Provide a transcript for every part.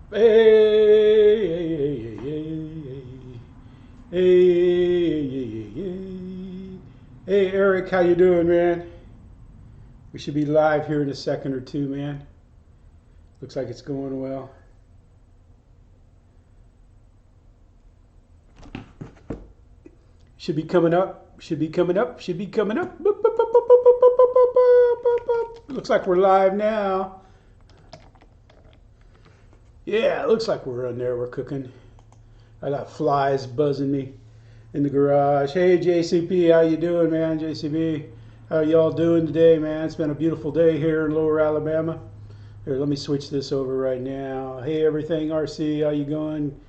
Hey, hey, hey, hey, hey, hey, hey, Eric, how you doing, man? We should be live here in a second or two, man. Looks like it's going well. Should be coming up. Should be coming up. Should be coming up. Boop, boop, boop, boop, boop, boop, boop, boop, boop, boop, boop. Looks like we're live now. Yeah, it looks like we're in there. We're cooking. I got flies buzzing me in the garage. Hey, JCP, how you doing, man? JCB, how y'all doing today, man? It's been a beautiful day here in Lower Alabama. Here, let me switch this over right now. Hey, everything, RC, how you going?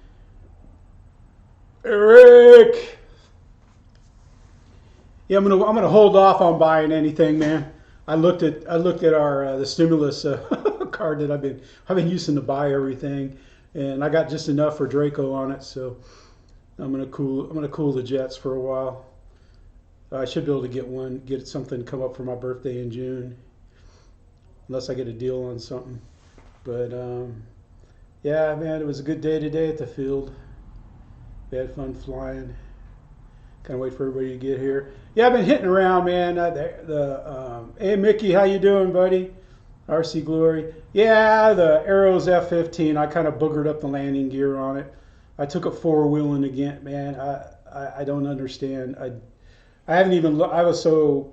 Eric. Yeah, I'm gonna hold off on buying anything, man. I looked at our the stimulus card that I've been using to buy everything, and I got just enough for Draco on it, so I'm gonna cool the jets for a while. I should be able to get something come up for my birthday in June, unless I get a deal on something. But yeah, man, it was a good day today at the field. We had fun flying. Kind of wait for everybody to get here. Yeah, I've been hitting around, man. Hey, Mickey, how you doing, buddy? RC Glory. Yeah, the Arrows F-15. I kind of boogered up the landing gear on it. I took it four wheeling again, man. I don't understand. I haven't even I was so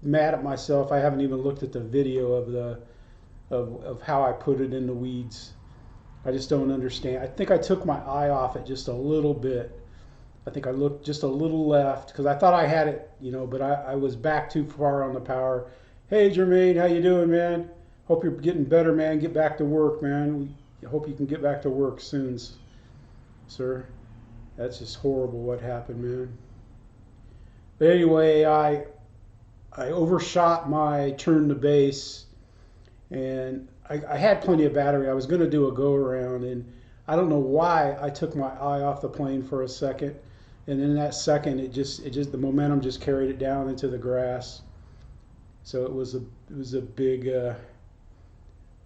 mad at myself. I haven't even looked at the video of how I put it in the weeds. I just don't understand. I think I took my eye off it just a little bit. I think I looked just a little left because I thought I had it, but I was back too far on the power. Hey, Jermaine, how you doing, man? Hope you're getting better, man. Get back to work, man. We hope you can get back to work soon, sir. That's just horrible what happened, man. But anyway, I overshot my turn to base, and I had plenty of battery. I was going to do a go around, and I don't know why I took my eye off the plane for a second, and in that second, it just the momentum just carried it down into the grass. So it was a big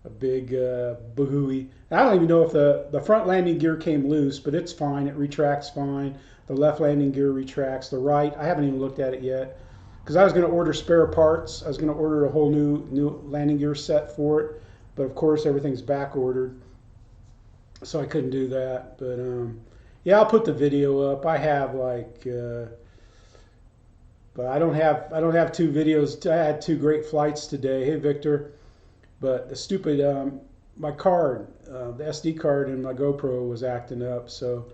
boohooey. I don't even know if the front landing gear came loose, but it's fine. It retracts fine. The left landing gear retracts. The right, I haven't even looked at it yet because I was going to order spare parts. I was going to order a whole new landing gear set for it, but of course everything's back ordered, so I couldn't do that. But yeah, I'll put the video up. I have but I don't have two videos. I had two great flights today. Hey, Victor. But the stupid my card, the SD card in my GoPro was acting up, so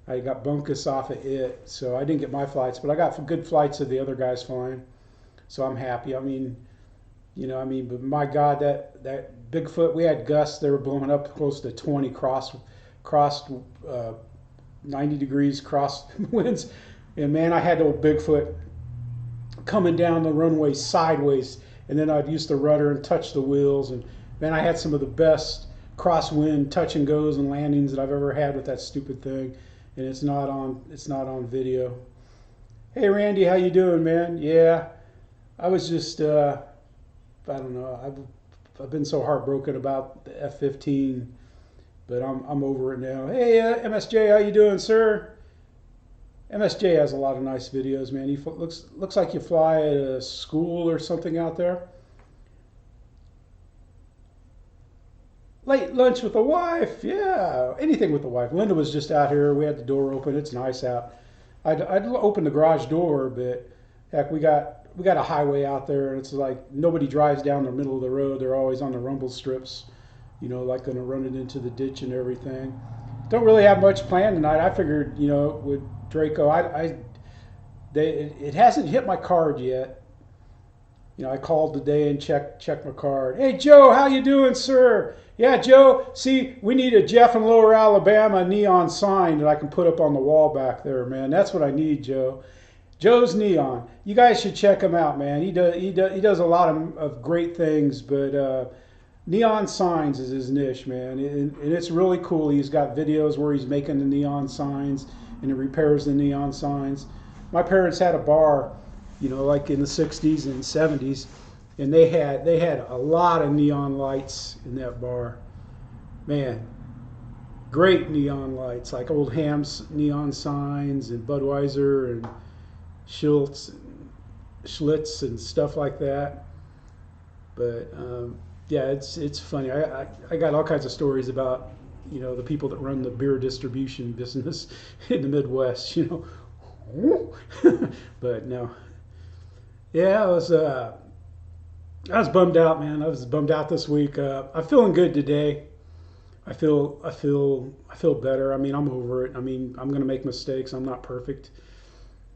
I got bunkus off of it. So I didn't get my flights, but I got good flights of the other guys flying. So I'm happy. I mean, but my God, that Bigfoot, we had gusts. They were blowing up close to 20 cross 90 degrees cross winds, and man, I had old Bigfoot coming down the runway sideways, and then I'd use the rudder and touch the wheels, and man, I had some of the best crosswind touch and goes and landings that I've ever had with that stupid thing, and it's not on video. Hey, Randy, how you doing, man? Yeah, I was just I don't know. I've been so heartbroken about the F-15, but I'm over it now. Hey, MSJ, how you doing, sir? MSJ has a lot of nice videos, man. Looks like you fly at a school or something out there. Late lunch with the wife, yeah. Anything with the wife. Linda was just out here. We had the door open. It's nice out. I'd open the garage door, but heck, we got a highway out there, and it's like nobody drives down the middle of the road. They're always on the rumble strips, like going to run it into the ditch and everything. Don't really have much planned tonight. I figured, with Draco, it hasn't hit my card yet. I called today and checked my card. Hey, Joe, how you doing, sir? Yeah, Joe. See, we need a Jeff in Lower Alabama neon sign that I can put up on the wall back there, man. That's what I need, Joe. Joe's Neon. You guys should check him out, man. He does a lot of great things, but neon signs is his niche, man, and it's really cool. He's got videos where he's making the neon signs and he repairs the neon signs. My parents had a bar, like in the '60s and '70s, and they had a lot of neon lights in that bar. Man, great neon lights, like old Ham's neon signs and Budweiser and Schultz, and Schlitz and stuff like that. But yeah, it's funny. I got all kinds of stories about the people that run the beer distribution business in the Midwest. But no, yeah, I was bummed out, man. I was bummed out this week. I'm feeling good today. I feel better. I mean, I'm over it. I mean, I'm gonna make mistakes. I'm not perfect,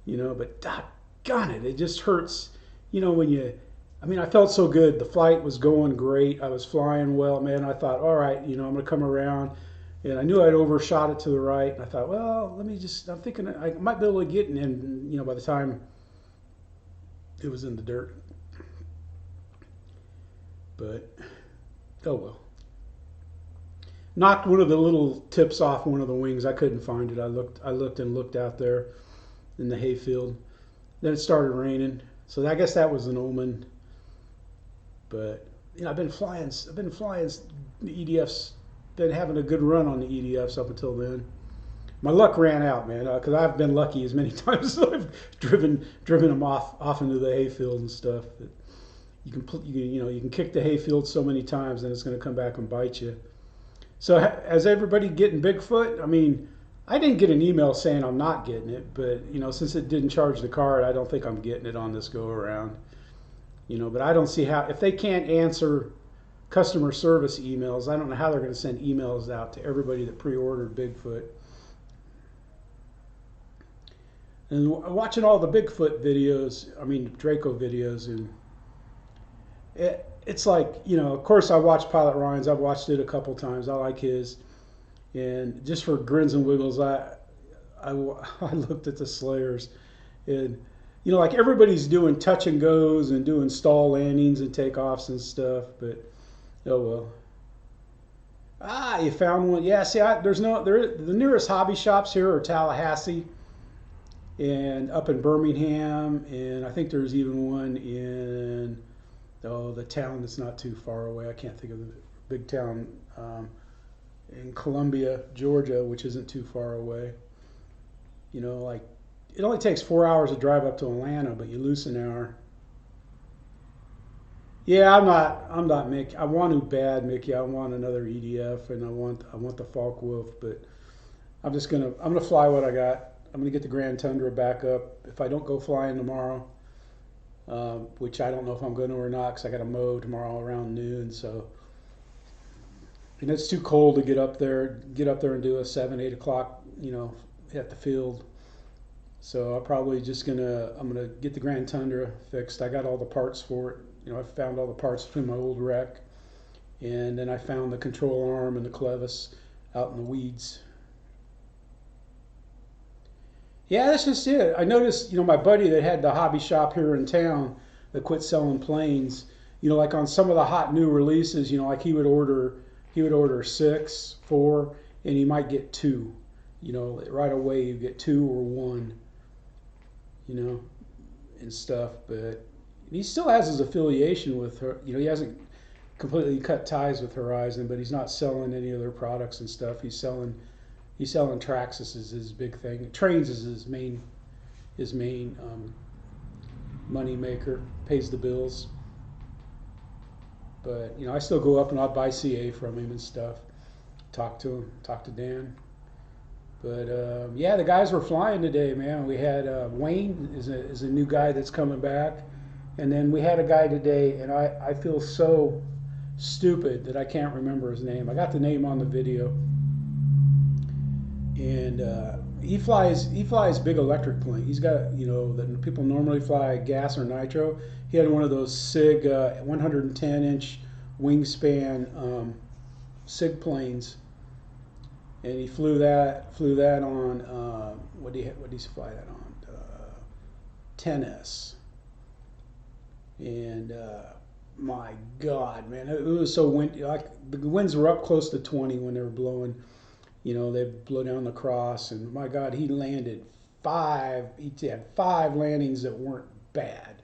but doggone it, it just hurts. When you, I mean, I felt so good. The flight was going great. I was flying well, man. I thought, all right, I'm gonna come around, and I knew I'd overshot it to the right. And I thought, well, let me just. I'm thinking I might be able to get in. And by the time it was in the dirt, but oh well. Knocked one of the little tips off one of the wings. I couldn't find it. I looked and looked out there in the hayfield. Then it started raining, so I guess that was an omen. But I've been flying. The EDFs. Been having a good run on the EDFs up until then. My luck ran out, man, because I've been lucky as many times as I've driven them off into the hayfield and stuff. You can kick the hayfield so many times, and it's going to come back and bite you. So has everybody getting Bigfoot? I mean, I didn't get an email saying I'm not getting it, but since it didn't charge the card, I don't think I'm getting it on this go around. But I don't see how, if they can't answer customer service emails, I don't know how they're going to send emails out to everybody that pre-ordered Bigfoot. And watching all the Bigfoot videos, I mean Draco videos, and it's like, of course I watch Pilot Ryan's. I've watched it a couple times. I like his. And just for grins and wiggles, I looked at the Slayers. And, like everybody's doing touch and goes and doing stall landings and takeoffs and stuff. But, oh well. You found one. Yeah, see, the nearest hobby shops here are Tallahassee and up in Birmingham. And I think there's even one in the town that's not too far away. I can't think of the big town in Columbia, Georgia, which isn't too far away. Like it only takes 4 hours to drive up to Atlanta, but you lose an hour. Yeah, I'm not Mickey. I want to bad Mickey. I want another EDF, and I want the Falk Wolf, but I'm gonna fly what I got. I'm gonna get the Grand Tundra back up. If I don't go flying tomorrow, which I don't know if I'm going to or not, because I got to mow tomorrow around noon. So, and it's too cold to get up there and do a 7, 8 o'clock, at the field. So I'm gonna get the Grand Tundra fixed. I got all the parts for it. I found all the parts from my old wreck, and then I found the control arm and the clevis out in the weeds. Yeah, that's just it. I noticed, my buddy that had the hobby shop here in town that quit selling planes, like on some of the hot new releases, like he would order 6, 4, and he might get 2. Right away you get 2 or 1, and stuff. But he still has his affiliation with her. He hasn't completely cut ties with Horizon, but he's not selling any of their products and stuff. He's selling Traxxas is his big thing. Trains is his main money maker. Pays the bills. But I still go up and I'll buy CA from him and stuff. Talk to him. Talk to Dan. But yeah, the guys were flying today, man. We had Wayne is a new guy that's coming back, and then we had a guy today, and I feel so stupid that I can't remember his name. I got the name on the video. And he flies big electric plane. He's got that people normally fly gas or nitro. He had one of those SIG 110-inch wingspan SIG planes, and he flew that on what did he fly that on 10S. And my God, man, it was so windy. Like the winds were up close to 20 when they were blowing. They blow down the cross, and my God, he landed 5. He had 5 landings that weren't bad,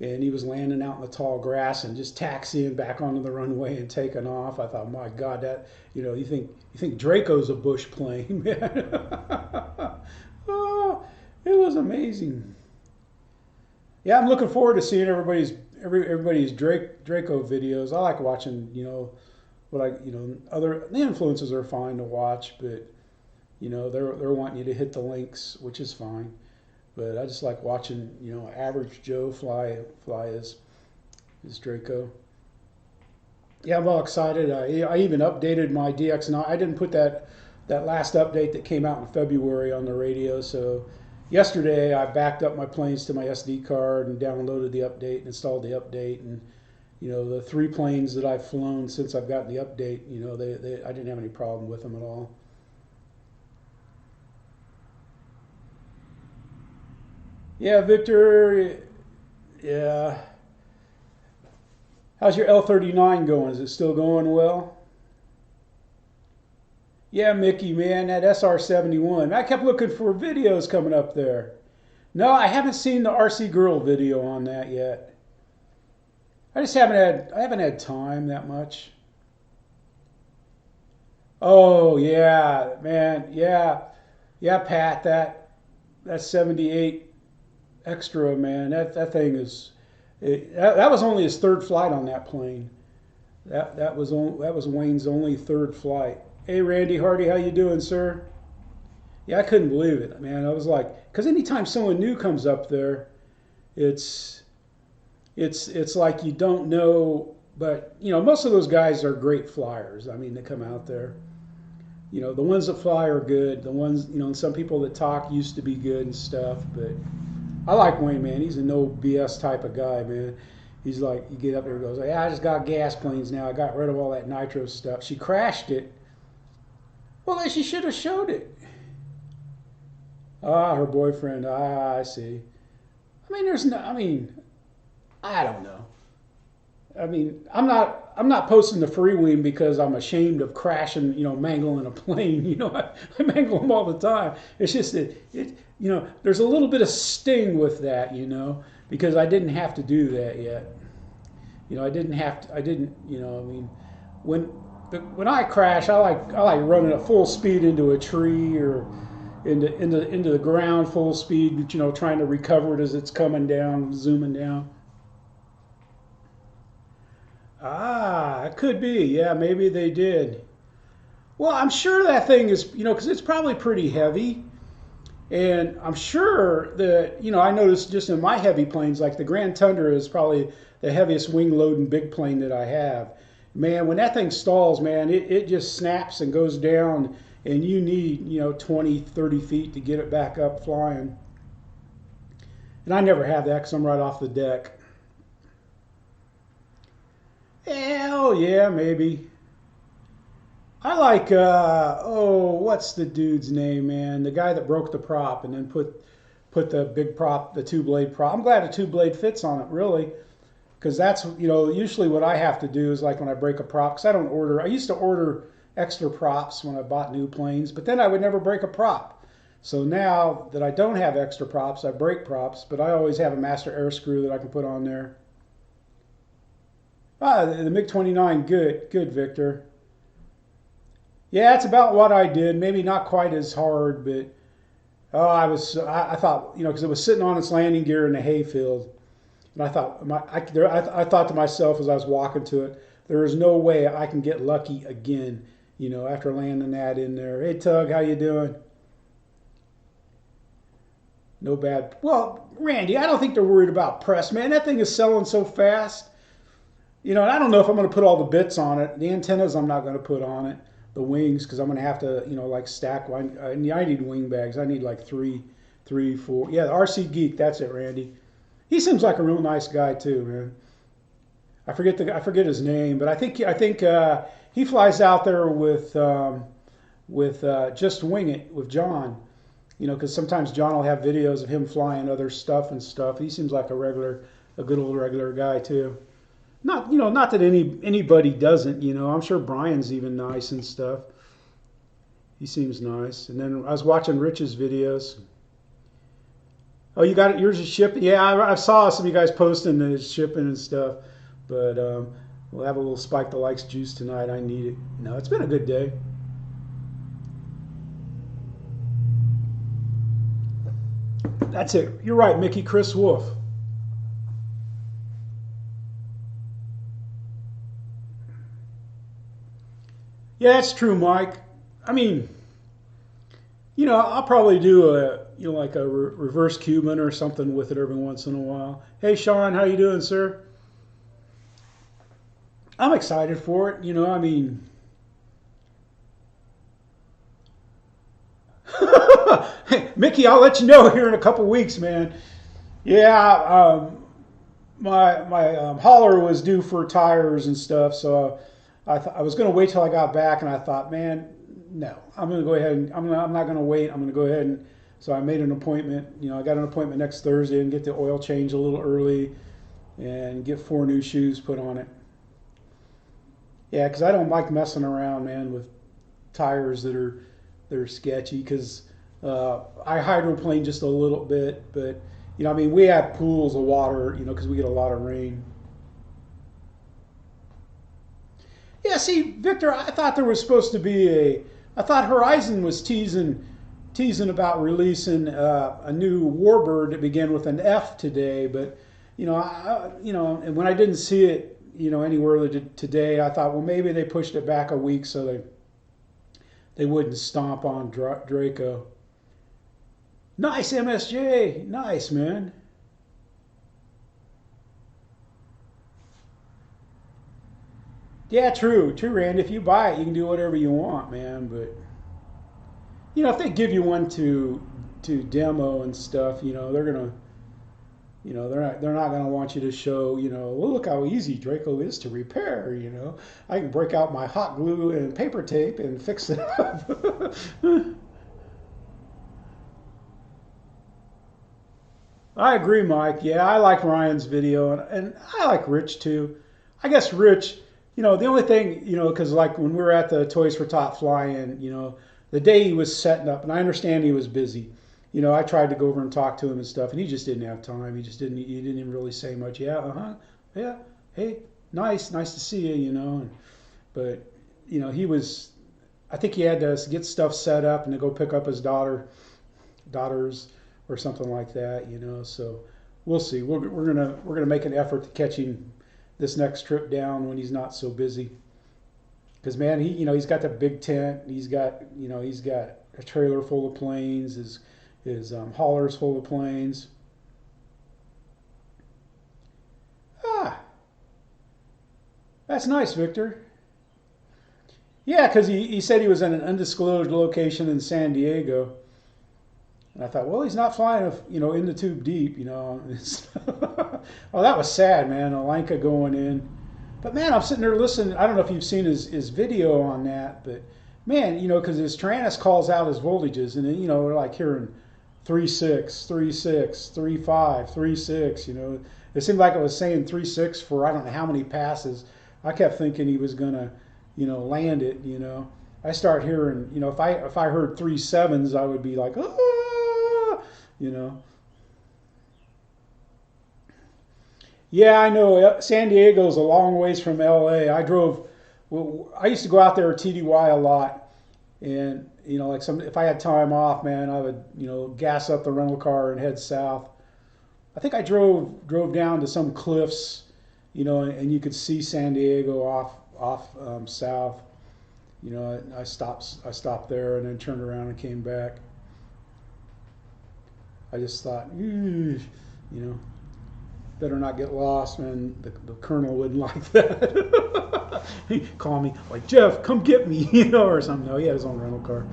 and he was landing out in the tall grass and just taxiing back onto the runway and taking off. I thought, my God, that you think Draco's a bush plane, man? Oh, it was amazing. Yeah, I'm looking forward to seeing everybody's Draco videos. I like watching, what other the influences are fine to watch, but they're wanting you to hit the links, which is fine. But I just like watching, average Joe fly his Draco. Yeah, I'm all excited. I even updated my DX9. I didn't put that last update that came out in February on the radio. So yesterday I backed up my planes to my SD card and downloaded the update and installed the update. And the 3 planes that I've flown since I've gotten the update, I didn't have any problem with them at all. Yeah, Victor. Yeah. How's your L39 going? Is it still going well? Yeah, Mickey, man, that SR-71. I kept looking for videos coming up there. No, I haven't seen the RC Girl video on that yet. I haven't had time that much. Oh yeah, man, yeah, yeah, Pat, that 78 extra, man, that thing is, that was only his third flight on that plane. That was Wayne's only third flight. Hey, Randy Hardy, how you doing, sir? Yeah, I couldn't believe it, man. I was like, because anytime someone new comes up there, it's it's like you don't know, but most of those guys are great flyers. I mean, they come out there. The ones that fly are good. The ones, and some people that talk used to be good and stuff. But I like Wayne, man. He's a no BS type of guy, man. He's like, you get up there and goes, yeah, I just got gas planes now. I got rid of all that nitro stuff. She crashed it. Well, then she should have showed it. Ah, her boyfriend. Ah, I see. I mean, I don't know. I mean, I'm not posting the Freewing because I'm ashamed of crashing, mangling a plane. I mangle them all the time. It's just that there's a little bit of sting with that, because I didn't have to do that yet. I didn't have to. I didn't. I mean, when when I crash, I like running at full speed into a tree or into the ground full speed, trying to recover it as it's coming down, zooming down. Ah, it could be. Yeah, maybe they did. Well, I'm sure that thing is, because it's probably pretty heavy. And I'm sure that, I noticed just in my heavy planes, like the Grand Tundra is probably the heaviest wing loading big plane that I have. Man, when that thing stalls, man, it just snaps and goes down, and you need, 20, 30 feet to get it back up flying. And I never have that because I'm right off the deck. Hell yeah, maybe. I like, what's the dude's name, man? The guy that broke the prop and then put the big prop, the 2-blade prop. I'm glad a 2-blade fits on it, really, because that's, usually what I have to do is like when I break a prop, because I used to order extra props when I bought new planes, but then I would never break a prop. So now that I don't have extra props, I break props, but I always have a master air screw that I can put on there. Ah, the MiG-29, good, Victor. Yeah, it's about what I did. Maybe not quite as hard, but I thought, because it was sitting on its landing gear in the hayfield, and I thought, I thought to myself as I was walking to it, there is no way I can get lucky again, after landing that in there. Hey, Tug, how you doing? No bad. Well, Randy, I don't think they're worried about press, man. That thing is selling so fast. And I don't know if I'm going to put all the bits on it. The antennas I'm not going to put on it. The wings, because I'm going to have to, like stack. I need wing bags. I need like three, four. Yeah, the RC Geek. That's it, Randy. He seems like a real nice guy too, man. I forget his name, but I think he flies out there with Just Wing It with John. Because sometimes John will have videos of him flying other stuff and stuff. He seems like a good old regular guy too. Not that anybody doesn't. I'm sure Brian's even nice and stuff. He seems nice. And then I was watching Rich's videos. Oh, you got it. Yours is shipping. Yeah, I saw some of you guys posting that it's shipping and stuff. But we'll have a little spike the likes juice tonight. I need it. No, it's been a good day. That's it. You're right, Mickey. Chris Wolf. Yeah, that's true, Mike. I mean, I'll probably do a like a reverse Cuban or something with it every once in a while. Hey, Sean, how you doing, sir? I'm excited for it. I mean, Mickey, I'll let you know here in a couple weeks, man. Yeah, my hauler was due for tires and stuff, so I was going to wait till I got back, and I thought, man, no, I'm going to go ahead and I'm not going to wait. I'm going to go ahead and so I made an appointment. I got an appointment next Thursday and get the oil change a little early and get 4 new shoes put on it. Yeah, because I don't like messing around, man, with tires that are sketchy. Because I hydroplane just a little bit, but I mean, we have pools of water, because we get a lot of rain. Yeah, see, Victor, I thought there was supposed to be I thought Horizon was teasing about releasing a new Warbird that began with an F today, but and when I didn't see it, anywhere today, I thought, well, maybe they pushed it back a week so they wouldn't stomp on Draco. Nice MSJ, nice man. Yeah, true, Randy. If you buy it, you can do whatever you want, man. But if they give you one to demo and stuff, they're gonna, they're not gonna want you to show, well, look how easy Draco is to repair. I can break out my hot glue and paper tape and fix it up. I agree, Mike. Yeah, I like Ryan's video, and I like Rich too. I guess Rich, the only thing, because like when we were at the Toys for Tot fly-in, the day he was setting up, and I understand he was busy. I tried to go over and talk to him and stuff, and he just didn't have time. He just didn't. He didn't even really say much. Yeah, yeah. Hey, nice to see you. But he was. I think he had to get stuff set up and to go pick up his daughters or something like that. So we'll see. We're gonna make an effort to catch him this next trip down when he's not so busy. Because man, he's got the big tent. He's got a trailer full of planes. His haulers full of planes. Ah, that's nice, Victor. Yeah, because he said he was in an undisclosed location in San Diego. And I thought, well, he's not flying, in the tube deep. Oh, that was sad, man. Alanka going in. But man, I'm sitting there listening. I don't know if you've seen his video on that, but man, because his Taranis calls out his voltages, and then we're like hearing 3.6, 3.6, 3.5, 3.6. It seemed like it was saying 3.6 for I don't know how many passes. I kept thinking he was gonna, land it. I start hearing, if I heard 3.7s, I would be like, ah, you know. Yeah, I know. San Diego's a long ways from LA. Well, I used to go out there TDY a lot, and like if I had time off, man, I would gas up the rental car and head south. I think I drove down to some cliffs, and you could see San Diego off south. I stopped there and then turned around and came back. I just thought, know, better not get lost, man. The colonel wouldn't like that. He'd call me like, Jeff, come get me, or something. No, he had his own rental car.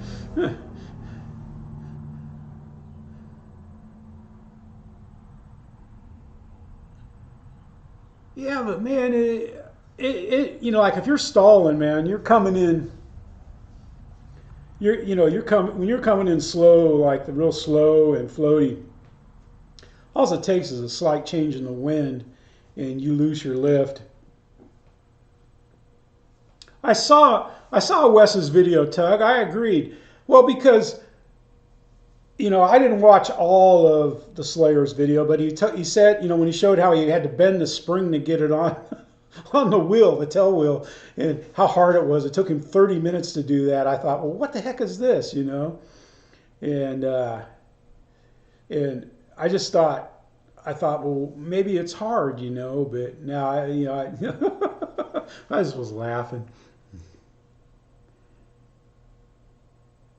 Yeah, but man, like if you're stalling, man, you're coming in. You're coming when you're coming in slow, like the real slow and floaty. All it takes is a slight change in the wind, and you lose your lift. I saw Wes's video, Tug. I agreed. Well, because I didn't watch all of the Slayer's video, but he said, when he showed how he had to bend the spring to get it on on the wheel, the tail wheel, and how hard it was. It took him 30 minutes to do that. I thought, well, what the heck is this, And and I thought, well, maybe it's hard, but now I just was laughing.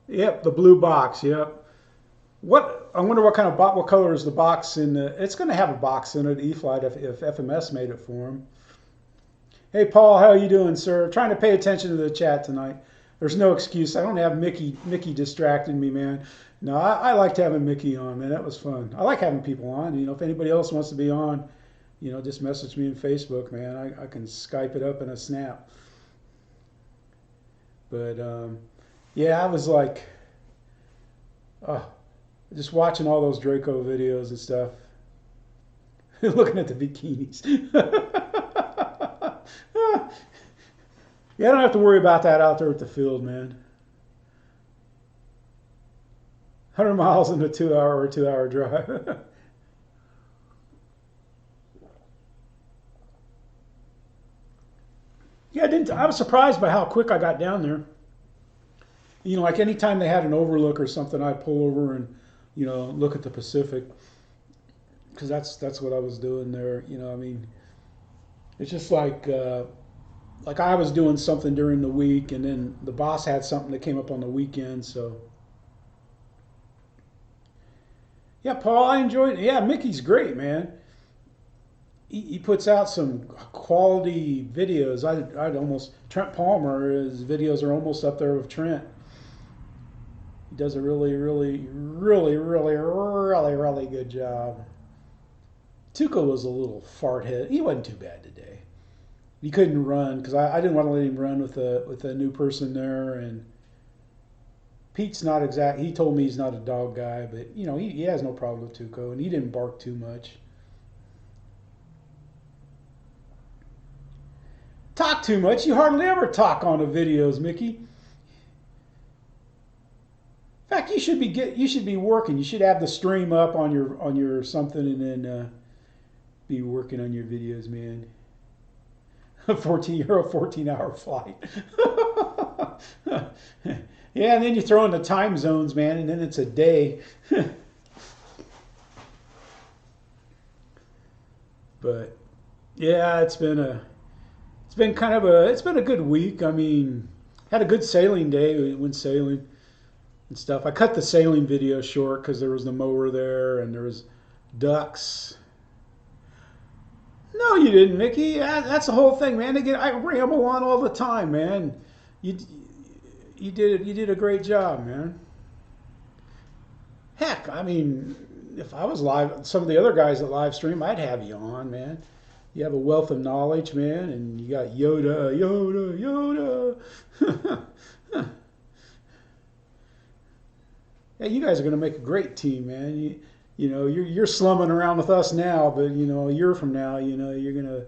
Yep, the blue box. Yep. I wonder what color is the box in the? It's going to have a box in it. E-flite if FMS made it for him. Hey Paul, how you doing, sir? Trying to pay attention to the chat tonight. There's no excuse. I don't have Mickey distracting me, man. No, I liked having Mickey on, man. That was fun. I like having people on. If anybody else wants to be on, just message me on Facebook, man. I can Skype it up in a snap. But yeah, I was like, oh, just watching all those Draco videos and stuff, looking at the bikinis. Yeah, I don't have to worry about that out there at the field, man. 100 miles in a 2-hour drive. Yeah, I was surprised by how quick I got down there. Like anytime they had an overlook or something, I'd pull over and, look at the Pacific. Because that's what I was doing there. It's just like I was doing something during the week, and then the boss had something that came up on the weekend. So yeah, Paul, I enjoyed it. Yeah, Mickey's great, man. He puts out some quality videos. I'd almost Trent Palmer. His videos are almost up there with Trent. He does a really, really, really, really, really, really good job. Tuco was a little fart head. He wasn't too bad today. He couldn't run because I didn't want to let him run with a new person there. And Pete's not exact. He told me he's not a dog guy, but he has no problem with Tuco, and he didn't bark too much. Talk too much? You hardly ever talk on the videos, Mickey. In fact, you should be working. You should have the stream up on your something, and then be working on your videos, man. A 14-hour flight. Yeah, and then you throw in the time zones, man, and then it's a day. But yeah, it's been a good week. I mean, had a good sailing day. We went sailing and stuff. I cut the sailing video short because there was the mower there and there was ducks. No, you didn't, Mickey. That's the whole thing, man. I ramble on all the time, man. You did a great job, man. Heck, I mean, if I was live, some of the other guys that live stream, I'd have you on, man. You have a wealth of knowledge, man, and you got Yoda. Yeah, you guys are going to make a great team, man. You're slumming around with us now, but a year from now, you're gonna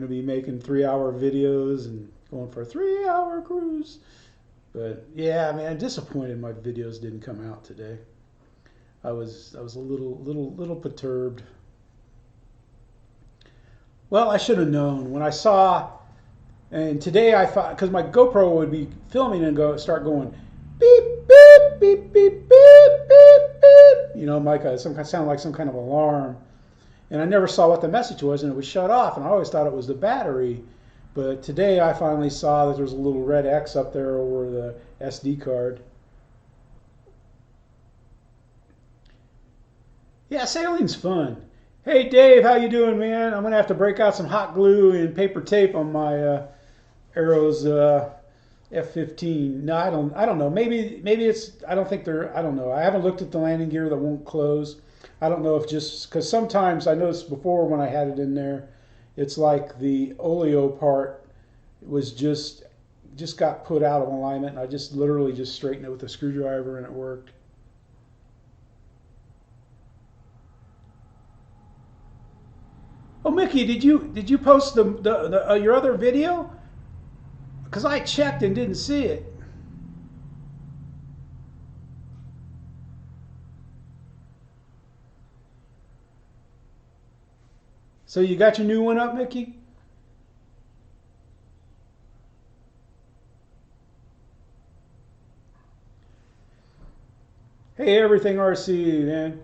be making 3-hour videos and going for a 3-hour cruise. But yeah, man, disappointed my videos didn't come out today. I was a little perturbed. Well, I should have known when I saw, and today I thought because my GoPro would be filming and start going beep beep beep beep beep beep beep. Sound like some kind of alarm, and I never saw what the message was, and it was shut off, and I always thought it was the battery. But today I finally saw that there was a little red X up there over the SD card. Yeah, sailing's fun. Hey Dave, how you doing, man? I'm gonna have to break out some hot glue and paper tape on my Arrows F-15. No, I don't know. Maybe it's. I don't think they're. I don't know. I haven't looked at the landing gear that won't close. I don't know if just because sometimes I noticed before when I had it in there, it's like the oleo part was just got put out of alignment, and I just literally just straightened it with a screwdriver, and it worked. Oh, Mickey, did you post your other video? Because I checked and didn't see it. So you got your new one up, Mickey? Hey, everything RC, man.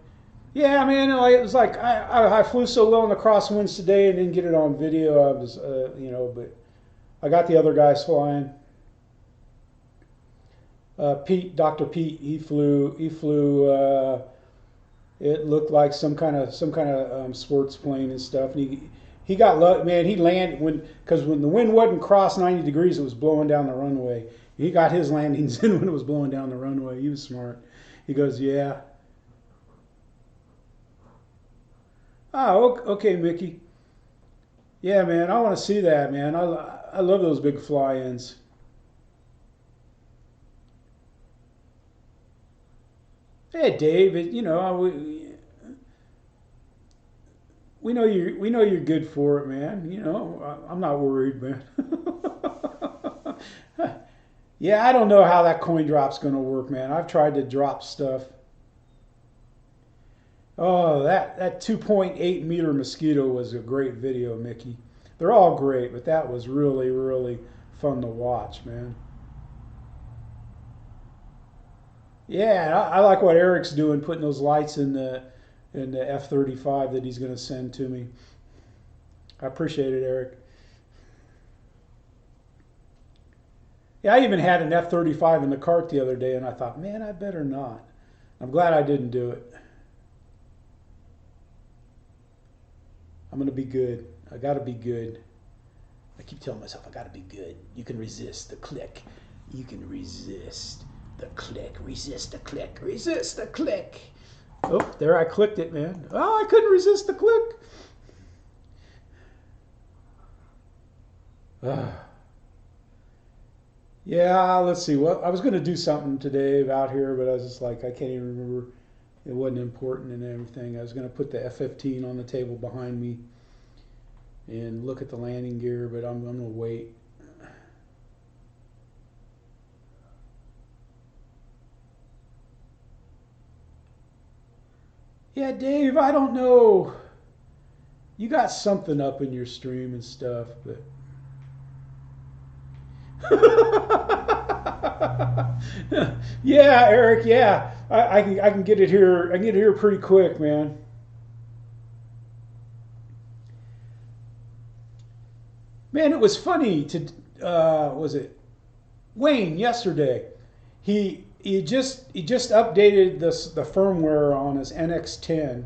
Yeah, man. It was like I flew so low in the crosswinds today and didn't get it on video. I was, but I got the other guys flying. Pete, Dr. Pete, he flew. He flew. It looked like some kind of sports plane and stuff. And he got luck, man. He landed when the wind wasn't cross 90 degrees, it was blowing down the runway. He got his landings in when it was blowing down the runway. He was smart. He goes, yeah. Oh, okay, Mickey. Yeah, man. I want to see that, man. I love those big fly-ins. Hey, Dave. We know you're good for it, man. I'm not worried, man. Yeah, I don't know how that coin drop's gonna work, man. I've tried to drop stuff. Oh, that 2.8 meter mosquito was a great video, Mickey. They're all great, but that was really, really fun to watch, man. Yeah, I like what Eric's doing, putting those lights in the F-35 that he's gonna send to me. I appreciate it, Eric. Yeah, I even had an F-35 in the cart the other day, and I thought, man, I better not. I'm glad I didn't do it. I'm gonna be good. I gotta be good. I keep telling myself I gotta be good. You can resist the click. You can resist the click. Resist the click. Resist the click. Oh, there I clicked it, man. Oh, I couldn't resist the click. Yeah, let's see. What I was going to do something today out here, but I was just like, I can't even remember. It wasn't important and everything. I was going to put the F-15 on the table behind me and look at the landing gear, but I'm going to wait. Yeah, Dave, I don't know. You got something up in your stream and stuff, but yeah, Eric. Yeah, I can get it here. I can get it here pretty quick, man. Man, it was funny to was it Wayne yesterday? He just updated the firmware on his NX10,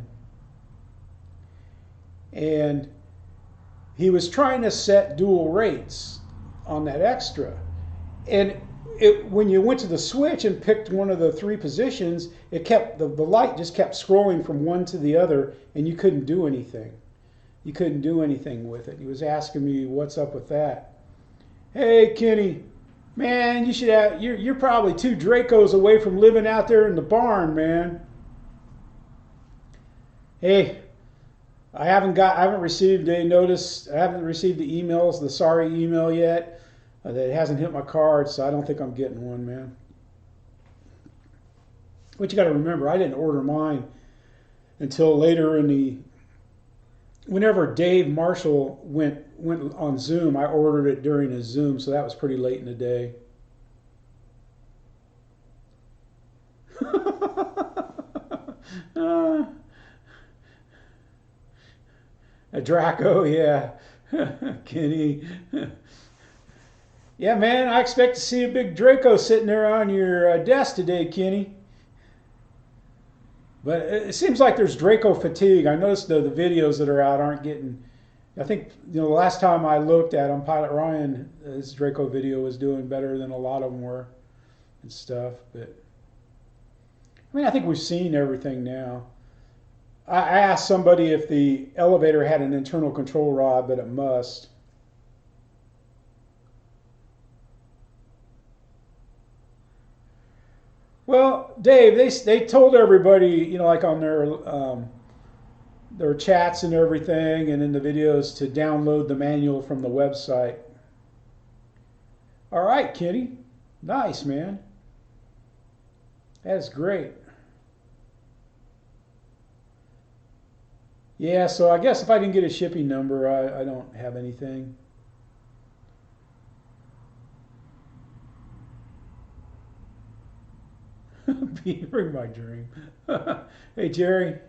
and he was trying to set dual rates on that extra. And when you went to the switch and picked one of the three positions, it kept the light just kept scrolling from one to the other, and you couldn't do anything. You couldn't do anything with it. He was asking me what's up with that. Hey, Kenny, man, you should have. You're probably two Dracos away from living out there in the barn, man. Hey, I haven't received a notice. I haven't received the emails, the sorry email yet. That hasn't hit my card, so I don't think I'm getting one, man. But you got to remember, I didn't order mine until later in the. Whenever Dave Marshall went on Zoom, I ordered it during his Zoom, so that was pretty late in the day. uh, a Draco, yeah. Kenny. Yeah, man, I expect to see a big Draco sitting there on your desk today, Kenny. But it seems like there's Draco fatigue. I noticed the videos that are out aren't getting. I think the last time I looked at them, Pilot Ryan, his Draco video was doing better than a lot of them were and stuff. But I mean, I think we've seen everything now. I asked somebody if the elevator had an internal control rod, but it must. Well, Dave, they told everybody, like on their chats and everything, and in the videos to download the manual from the website. All right, Kenny, nice, man. That's great. Yeah, so I guess if I didn't get a shipping number, I don't have anything. Bring my dream. Hey, Jerry.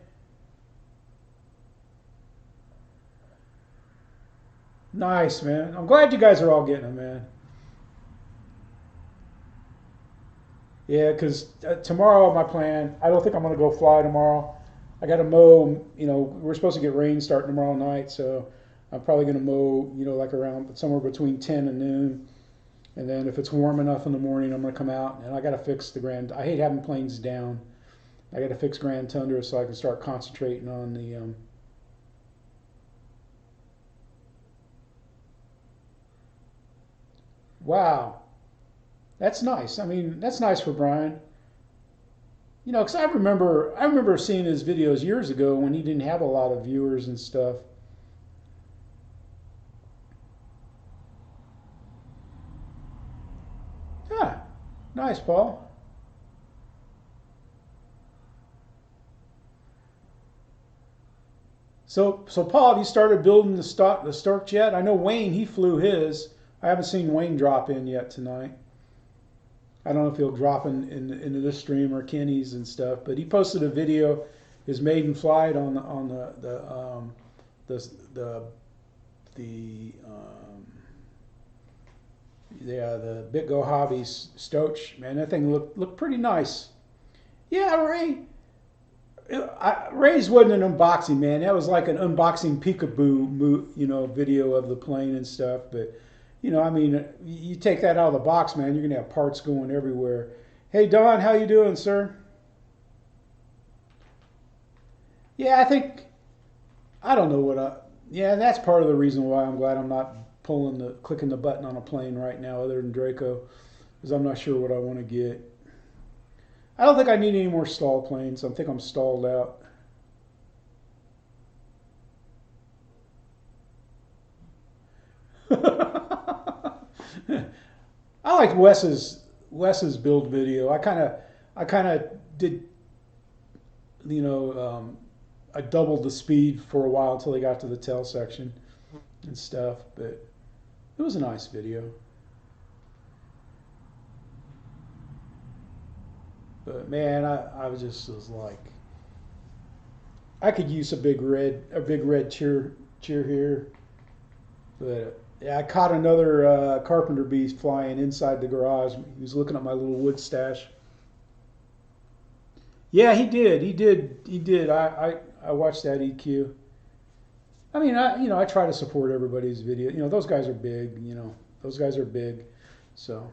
Nice, man. I'm glad you guys are all getting them, man. Yeah, because tomorrow my plan, I don't think I'm going to go fly tomorrow. I got to mow, we're supposed to get rain starting tomorrow night, so I'm probably going to mow, like around somewhere between 10 and noon. And then if it's warm enough in the morning, I'm going to come out and I got to fix the Grand. I hate having planes down. I got to fix Grand Tundra so I can start concentrating on the. Wow, that's nice. I mean, that's nice for Brian. Because I remember seeing his videos years ago when he didn't have a lot of viewers and stuff. Yeah, nice, Paul. So Paul, have you started building the Stork yet? I know Wayne, he flew his. I haven't seen Wayne drop in yet tonight. I don't know if he'll drop into this stream or Kenny's and stuff, but he posted a video, his maiden flight on the the the yeah, the BitGo Hobbies Stoch. Man, that thing looked pretty nice. Yeah, Ray's wasn't an unboxing, man. That was like an unboxing peekaboo, video of the plane and stuff. But I mean, you take that out of the box, man, you're gonna have parts going everywhere. Hey, Don, how you doing, sir? Yeah, I don't know what I. Yeah, that's part of the reason why I'm glad I'm not clicking the button on a plane right now, other than Draco, because I'm not sure what I want to get. I don't think I need any more stall planes. I think I'm stalled out. I liked Wes's build video. I kind of did I doubled the speed for a while until they got to the tail section and stuff, but it was a nice video. But man, I was like, I could use a big red cheer here. But yeah, I caught another carpenter bee flying inside the garage. He was looking at my little wood stash. Yeah, he did. He did. He did. I watched that EQ. I mean, I try to support everybody's video. Those guys are big. Those guys are big. So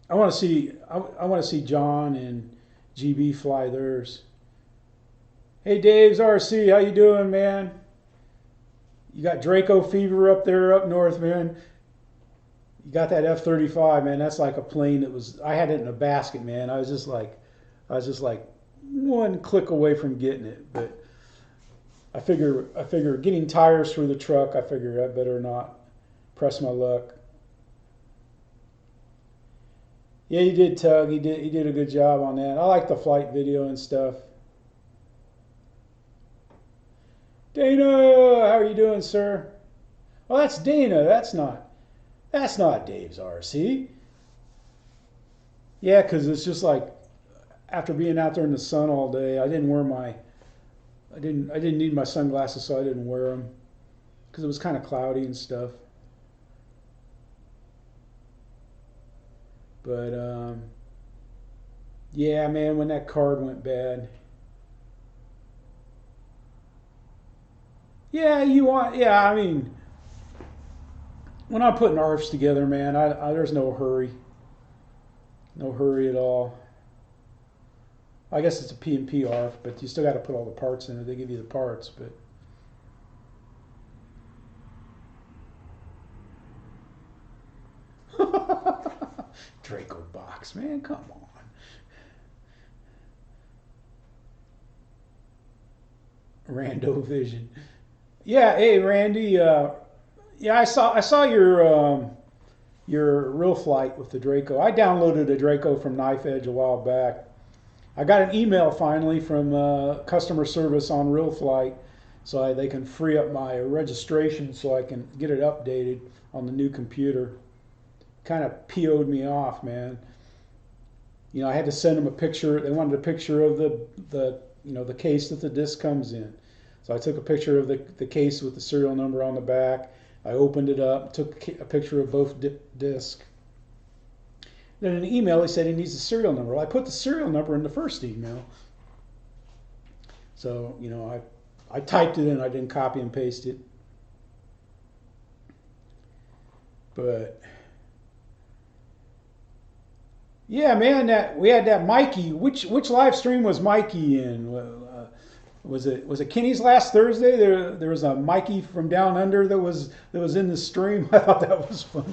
I want to see John and GB fly theirs. Hey, Dave's RC, how you doing, man? You got Draco fever up there up north, man. You got that F-35, man. That's like a plane that was. I had it in a basket, man. I was just like one click away from getting it. But I figure getting tires through the truck. I figure I better not press my luck. Yeah, he did, Tug. He did a good job on that. I like the flight video and stuff. Dana, how are you doing, sir? Oh, that's Dana. That's not Dave's RC. Yeah, because it's just like after being out there in the sun all day, I didn't need my sunglasses, so I didn't wear them because it was kind of cloudy and stuff. But yeah, man, when that card went bad. Yeah, yeah, I mean, when I'm putting ARFs together, man, there's no hurry. No hurry at all. I guess it's a P&P ARF, but you still got to put all the parts in it. They give you the parts, but Draco box, man, come on. Rando Vision. Yeah, hey Randy. Yeah, I saw your real flight with the Draco. I downloaded a Draco from Knife Edge a while back, I got an email finally from customer service on RealFlight, so they can free up my registration so I can get it updated on the new computer. Kind of PO'd me off, man. I had to send them a picture. They wanted a picture of the case that the disc comes in. So I took a picture of the case with the serial number on the back. I opened it up, took a picture of both discs. Then in an email, he said he needs the serial number. Well, I put the serial number in the first email. So, I typed it in. I didn't copy and paste it. But yeah, man, that we had that Mikey. Which live stream was Mikey in? Was it Kenny's last Thursday? There was a Mikey from down under that was in the stream. I thought that was funny.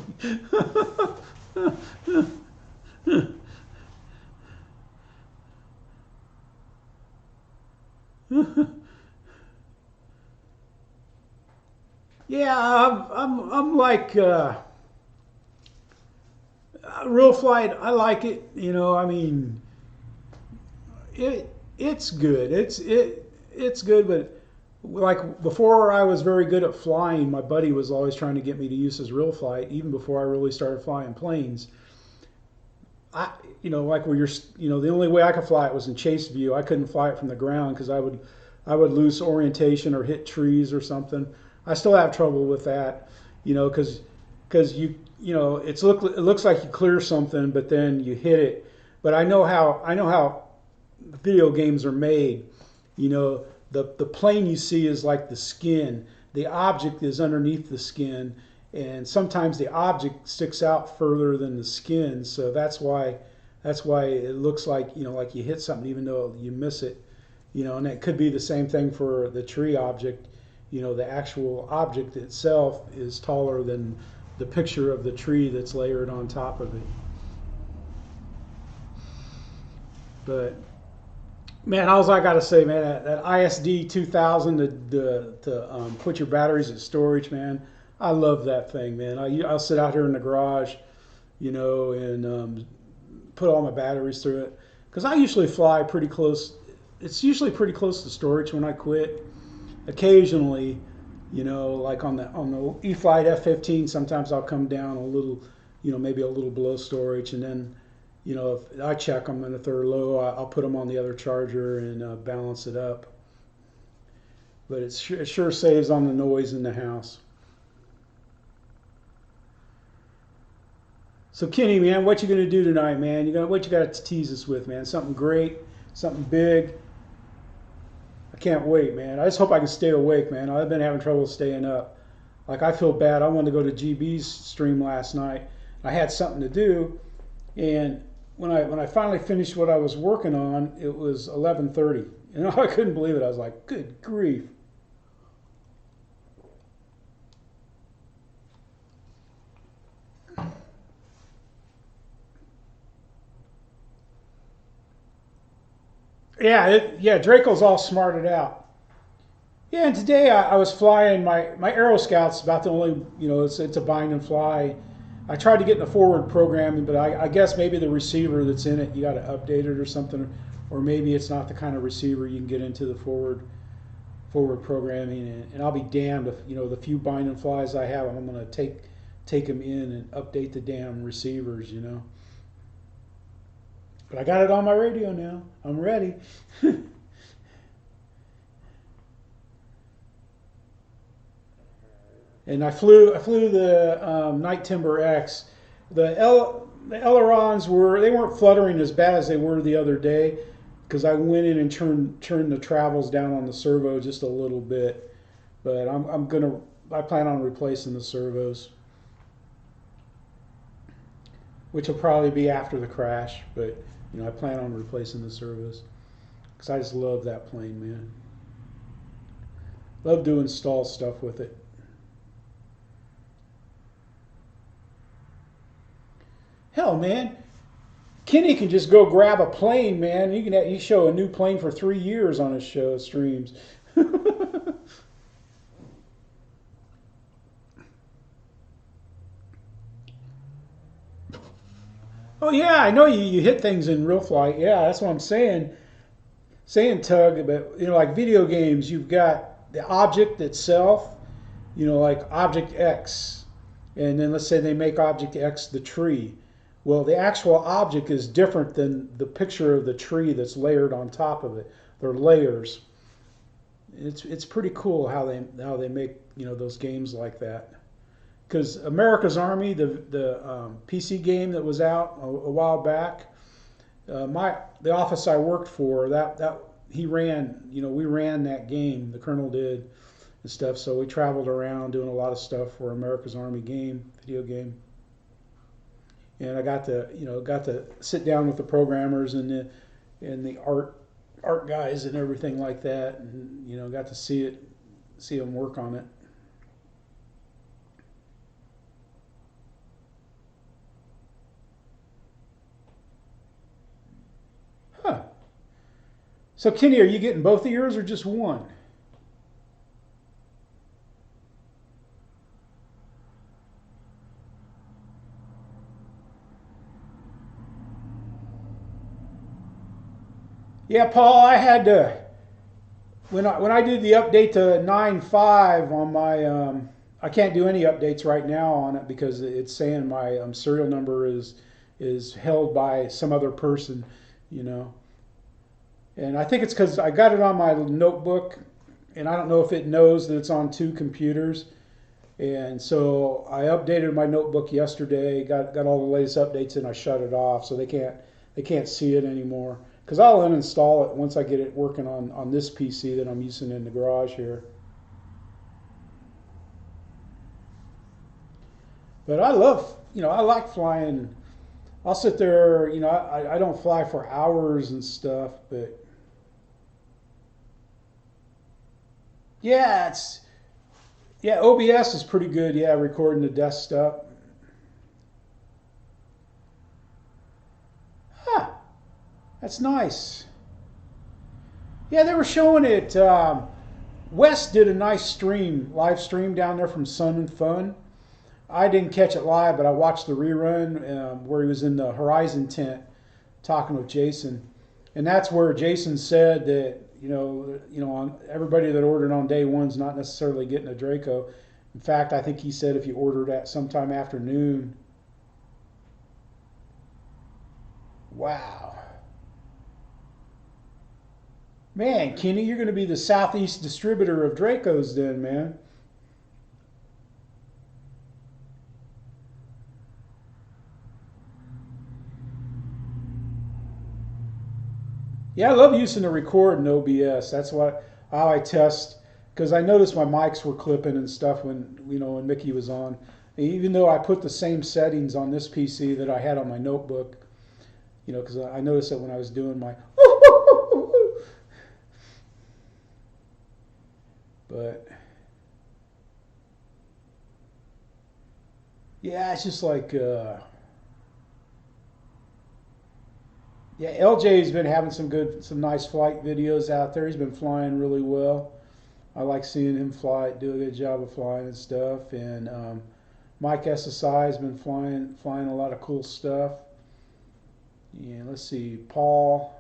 Yeah, I'm like RealFlight. I like it. I mean, it's good. It's good, but like before I was very good at flying, my buddy was always trying to get me to use his RealFlight, even before I really started flying planes. Like where the only way I could fly it was in chase view. I couldn't fly it from the ground because I would lose orientation or hit trees or something. I still have trouble with that, because it looks like you clear something, but then you hit it. But I know how video games are made. The plane you see is like the skin. The object is underneath the skin, and sometimes the object sticks out further than the skin. So that's why it looks like you hit something even though you miss it. And it could be the same thing for the tree object. The actual object itself is taller than the picture of the tree that's layered on top of it. But man, all I gotta say, man, that ISD 2000 to put your batteries in storage, man. I love that thing, man. I'll sit out here in the garage, and put all my batteries through it because I usually fly pretty close. It's usually pretty close to storage when I quit. Occasionally, like on the E-flite F-15, sometimes I'll come down a little, maybe a little below storage, and then, if I check them and if they're low, I'll put them on the other charger and balance it up. But it sure saves on the noise in the house. So Kenny, man, what you gonna do tonight, man? What you got to tease us with, man? Something great, something big. I can't wait, man. I just hope I can stay awake, man. I've been having trouble staying up. Like I feel bad. I wanted to go to GB's stream last night. I had something to do, and when I finally finished what I was working on, it was 11:30. I couldn't believe it. I was like, good grief. Yeah, Draco's all smarted out. Yeah, and today I was flying my Aero Scout's about the only it's a bind and fly. I tried to get in the forward programming, but I guess maybe the receiver that's in it you got to update it or something, or maybe it's not the kind of receiver you can get into the forward programming. And I'll be damned if the few bind and flies I have, I'm gonna take them in and update the damn receivers. But I got it on my radio now. I'm ready. And I flew the Night Timber X. The ailerons weren't fluttering as bad as they were the other day because I went in and turned the travels down on the servo just a little bit. But I plan on replacing the servos, which will probably be after the crash. But I plan on replacing the servos because I just love that plane, man. Love doing stall stuff with it. Hell, man, Kenny can just go grab a plane, man. You show a new plane for 3 years on his show streams. Oh yeah, I know you hit things in real flight. Yeah, that's what I'm saying, Tug. But like video games, you've got the object itself. Like Object X, and then let's say they make Object X the tree. Well, the actual object is different than the picture of the tree that's layered on top of it. They're layers. It's pretty cool how they make those games like that. Because America's Army, the PC game that was out a while back, the office I worked for, that he ran, we ran that game, the colonel did and stuff. So we traveled around doing a lot of stuff for America's Army video game, and I got to sit down with the programmers and the art guys and everything like that, and got to see them work on it. Huh. So Kenny, are you getting both of yours or just one? Yeah, Paul, I had to when I did the update to 9.5 on my I can't do any updates right now on it because it's saying my serial number is held by some other person, you know. And I think it's because I got it on my notebook, and I don't know if it knows that it's on two computers. And so I updated my notebook yesterday, got all the latest updates, and I shut it off so they can't see it anymore. Because I'll uninstall it once I get it working on this PC that I'm using in the garage here. But I like flying. I'll sit there, I don't fly for hours and stuff, but yeah, OBS is pretty good. Yeah, recording the desktop. Huh, that's nice. Yeah, they were showing it. Wes did a nice live stream down there from Sun and Fun. I didn't catch it live, but I watched the rerun where he was in the Horizon tent talking with Jason, and that's where Jason said that on everybody that ordered on day one's not necessarily getting a Draco. In fact, I think he said if you ordered at sometime afternoon. Wow, man, Kenny, you're going to be the southeast distributor of Dracos then, man. Yeah, I love using the record in OBS. That's how I test because I noticed my mics were clipping and stuff when Mickey was on. Even though I put the same settings on this PC that I had on my notebook, because I noticed that when I was doing my but yeah, it's just like yeah, LJ's been having some nice flight videos out there. He's been flying really well. I like seeing him fly, do a good job of flying and stuff. And Mike SSI has been flying a lot of cool stuff. Yeah, let's see, Paul.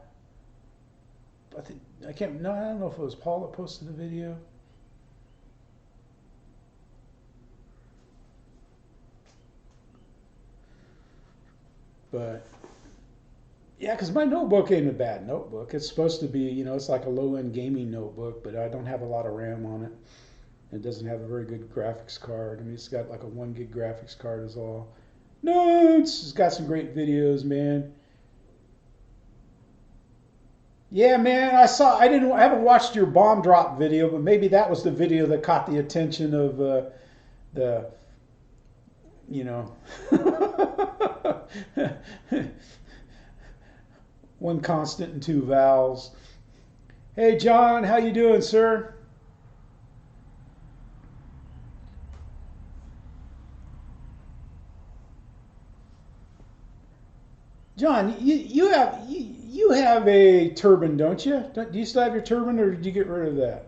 I think I can't. No, I don't know if it was Paul that posted the video. But yeah, because my notebook ain't a bad notebook. It's supposed to be, it's like a low end gaming notebook, but I don't have a lot of RAM on it. It doesn't have a very good graphics card. I mean, it's got like a 1 gig graphics card is all. No, it's got some great videos, man. Yeah, man, I haven't watched your bomb drop video, but maybe that was the video that caught the attention of the, you know, one constant and two vowels. Hey, John, how you doing, sir? John, you have a turban, don't you? Do you still have your turban, or did you get rid of that?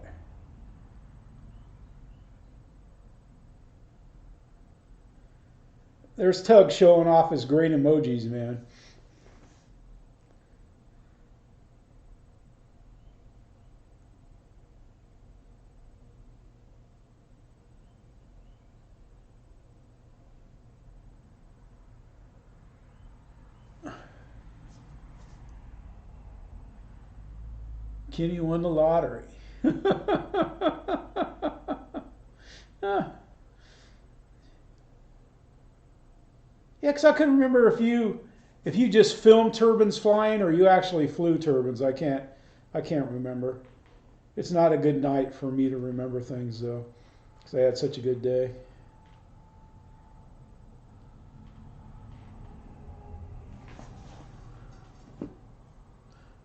There's Tug showing off his great emojis, man. Kenny won the lottery. Ah. Yeah, because I couldn't remember if you just filmed turbines flying or you actually flew turbines. I can't remember. It's not a good night for me to remember things though, because I had such a good day.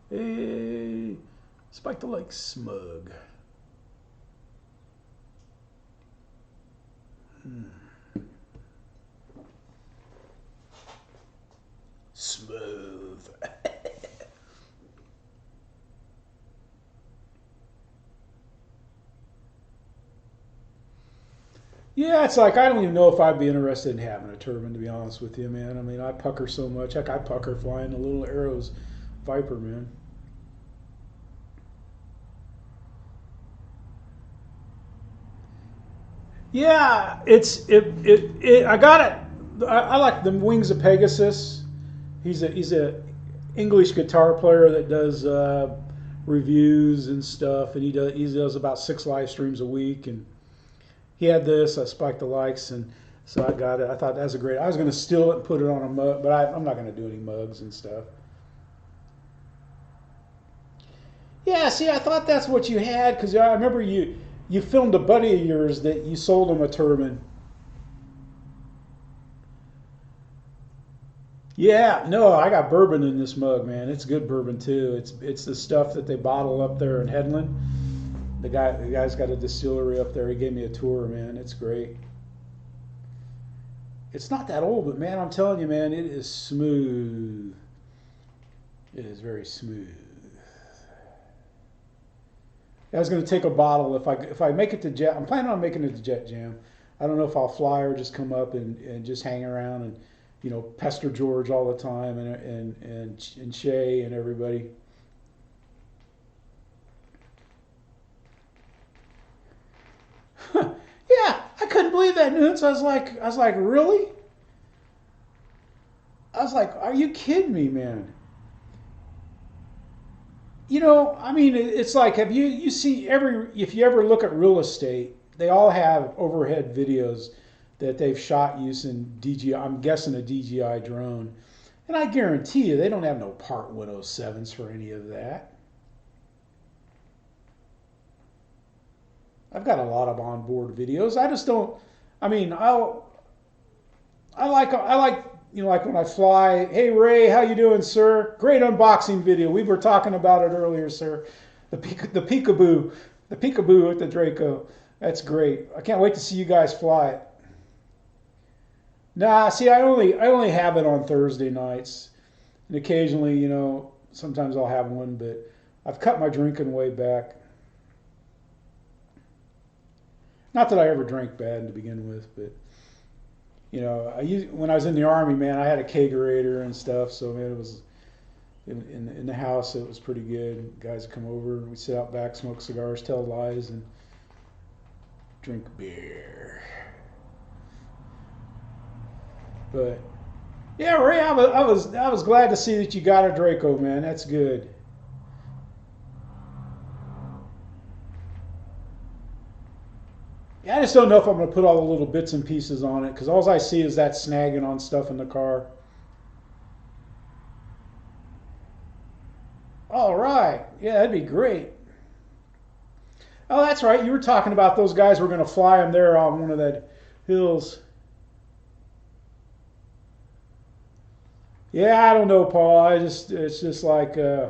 Hey, Spike the Lake Smug. Hmm. Smooth. Yeah, it's like I don't even know if I'd be interested in having a turbine, to be honest with you, man. I mean, I pucker so much. Heck, I pucker flying the little arrows Viper, man. Yeah, I got it. I like the Wings of Pegasus. He's a English guitar player that does reviews and stuff, and he does about 6 live streams a week, and he had this. I spiked the likes, and so I got it. I thought that was a great. I was going to steal it and put it on a mug, but I'm not going to do any mugs and stuff. Yeah, see, I thought that's what you had because I remember you filmed a buddy of yours that you sold him a turbine. Yeah, no, I got bourbon in this mug, man. It's good bourbon too. It's the stuff that they bottle up there in Headland. The guy's got a distillery up there. He gave me a tour, man. It's great. It's not that old, but man, I'm telling you, man, it is smooth. It is very smooth. I was going to take a bottle if I make it to Jet. I'm planning on making it to Jet Jam. I don't know if I'll fly or just come up and just hang around and pester George all the time and Shay and everybody. Yeah, I couldn't believe that news. I was like, really? I was like, are you kidding me, man? I mean, it's like, have you see if you ever look at real estate, they all have overhead videos that they've shot using DJI. I'm guessing a DJI drone, and I guarantee you they don't have no Part 107s for any of that. I've got a lot of onboard videos. I just don't. I mean, I like like when I fly. Hey Ray, how you doing, sir? Great unboxing video. We were talking about it earlier, sir. The peekaboo with the Draco. That's great. I can't wait to see you guys fly it. Nah, see, I only have it on Thursday nights, and occasionally, sometimes I'll have one, but I've cut my drinking way back. Not that I ever drank bad to begin with, but when I was in the army, man, I had a kegerator and stuff. So man, it was in the house. It was pretty good. Guys would come over and we sit out back, smoke cigars, tell lies, and drink beer. But yeah, Ray, I was glad to see that you got a Draco, man. That's good. Yeah, I just don't know if I'm going to put all the little bits and pieces on it because all I see is that snagging on stuff in the car. All right. Yeah, that'd be great. Oh, that's right. You were talking about those guys were going to fly them there on one of the hills. Yeah, I don't know, Paul. It's just like, I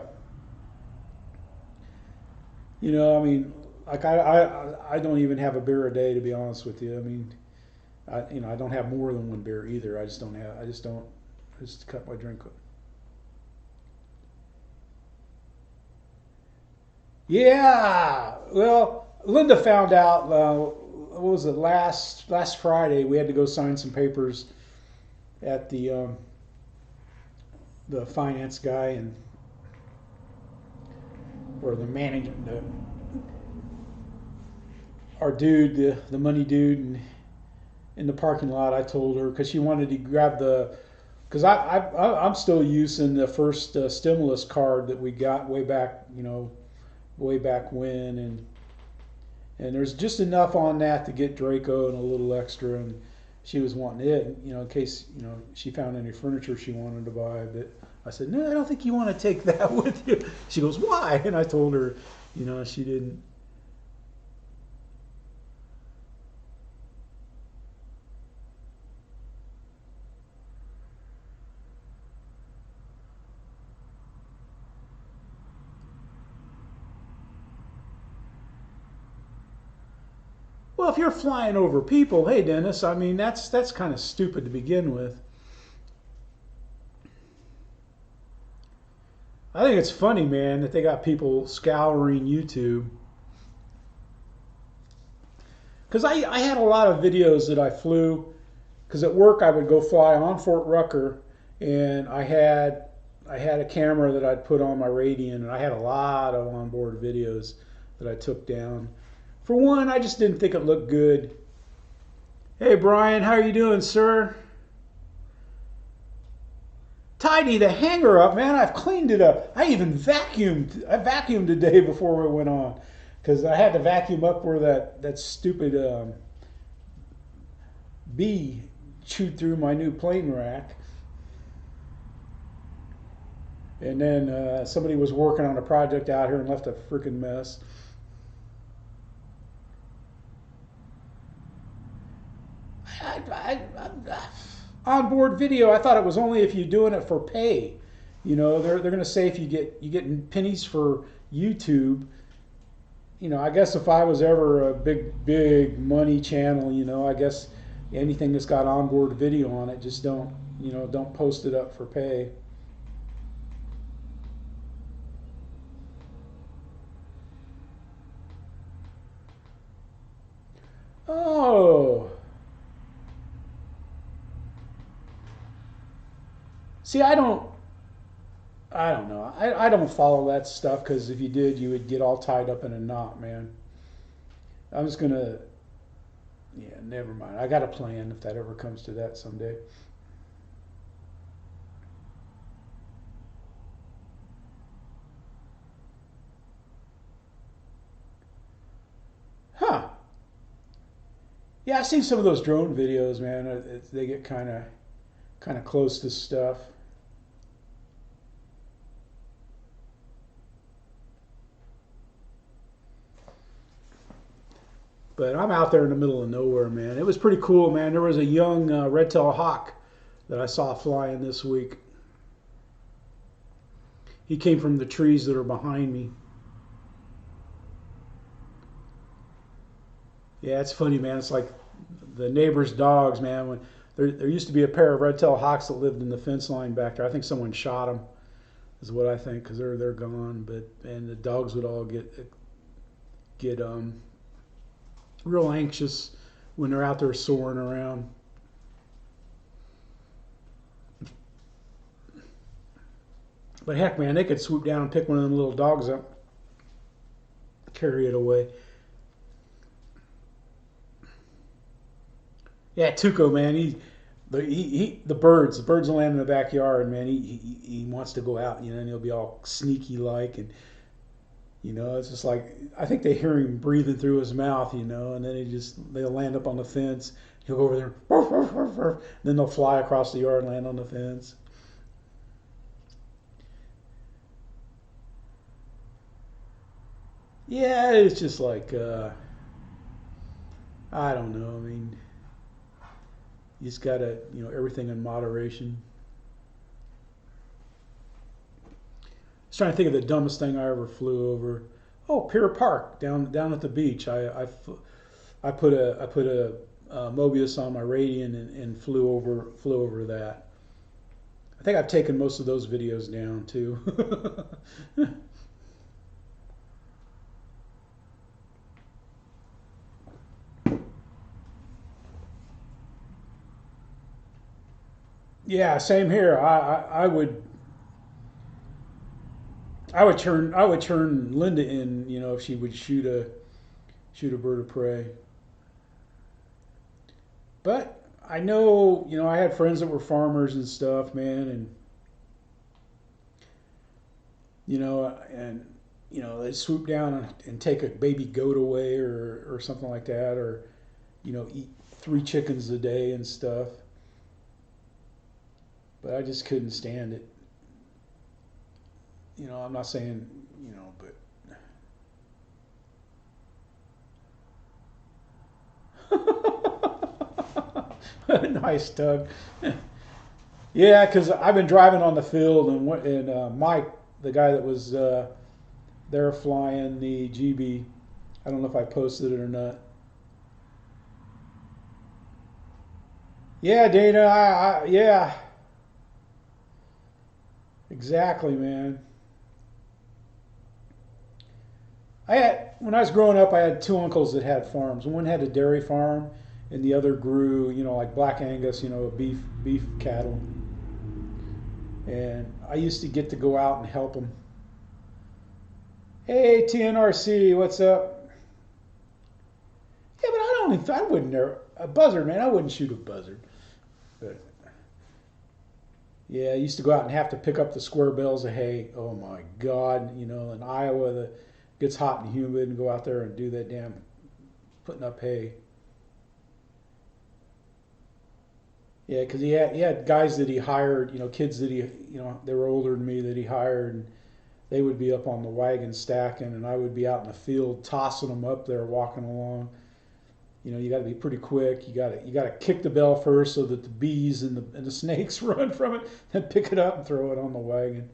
mean, like I don't even have a beer a day, to be honest with you. I mean, I don't have more than one beer either. I just cut my drink. Yeah, well, Linda found out. What was it last Friday? We had to go sign some papers at the finance guy and or the manager, our dude, the money dude, and in the parking lot. I told her because she wanted to grab because I'm still using the first stimulus card that we got way back, way back when, and there's just enough on that to get Draco and a little extra, and she was wanting it, in case she found any furniture she wanted to buy. But I said, no, I don't think you want to take that with you. She goes, why? And I told her, she didn't. Well, if you're flying over people, hey Dennis, I mean that's kind of stupid to begin with. I think it's funny, man, that they got people scouring YouTube. Because I had a lot of videos that I flew, because at work I would go fly on Fort Rucker, and I had a camera that I'd put on my Radian, and I had a lot of onboard videos that I took down. For one, I just didn't think it looked good. Hey Brian, how are you doing, sir? Tidy the hangar up, man. I've cleaned it up. I even vacuumed. I vacuumed today before we went on, because I had to vacuum up where that stupid bee chewed through my new plane rack. And then somebody was working on a project out here and left a freaking mess. Onboard video, I thought it was only if you're doing it for pay. They're going to say if you get pennies for YouTube. I guess if I was ever a big money channel, I guess anything that's got onboard video on it, just don't post it up for pay. Oh. See, I don't know. I don't follow that stuff, because if you did, you would get all tied up in a knot, man. I'm just gonna, yeah, never mind. I got a plan if that ever comes to that someday. Huh? Yeah, I've seen some of those drone videos, man. They get kind of close to stuff. But I'm out there in the middle of nowhere, man. It was pretty cool, man. There was a young red-tailed hawk that I saw flying this week. He came from the trees that are behind me. Yeah, it's funny, man. It's like the neighbor's dogs, man. When there used to be a pair of red-tailed hawks that lived in the fence line back there. I think someone shot them, is what I think, because they're gone. But and the dogs would all get real anxious when they're out there soaring around. But heck, man, they could swoop down and pick one of them little dogs up, carry it away. Yeah, Tuco, man, the birds will land in the backyard, man. He wants to go out, and he'll be all sneaky like, and it's just like I think they hear him breathing through his mouth, and then they'll land up on the fence. He'll go over there, woof, woof, woof, woof. Then they'll fly across the yard and land on the fence. Yeah, it's just like I don't know. I mean, you just gotta, everything in moderation. I was trying to think of the dumbest thing I ever flew over. Oh, Pier Park down at the beach. I put a Mobius on my Radian, and flew over that. I think I've taken most of those videos down too. Yeah, same here. I would turn Linda in, if she would shoot a bird of prey. But I know, I had friends that were farmers and stuff, man, and they swoop down and take a baby goat away or something like that, or eat 3 chickens a day and stuff. But I just couldn't stand it. I'm not saying, but nice, Doug. Yeah, because I've been driving on the field, and Mike, the guy that was there flying the GB, I don't know if I posted it or not. Yeah, Dana, yeah, exactly, man. When I was growing up, I had two uncles that had farms. One had a dairy farm, and the other grew, like Black Angus, beef cattle. And I used to get to go out and help them. Hey, TNRC, what's up? Yeah, but I wouldn't a buzzard, man. I wouldn't shoot a buzzard. But yeah, I used to go out and have to pick up the square bales of hay. Oh my God, in Iowa, it gets hot and humid, and go out there and do that damn putting up hay. Yeah, because he had guys that he hired, kids that they were older than me that he hired, and they would be up on the wagon stacking, and I would be out in the field tossing them up there, walking along. You got to be pretty quick. You got to kick the bell first so that the bees and the snakes run from it, then pick it up and throw it on the wagon.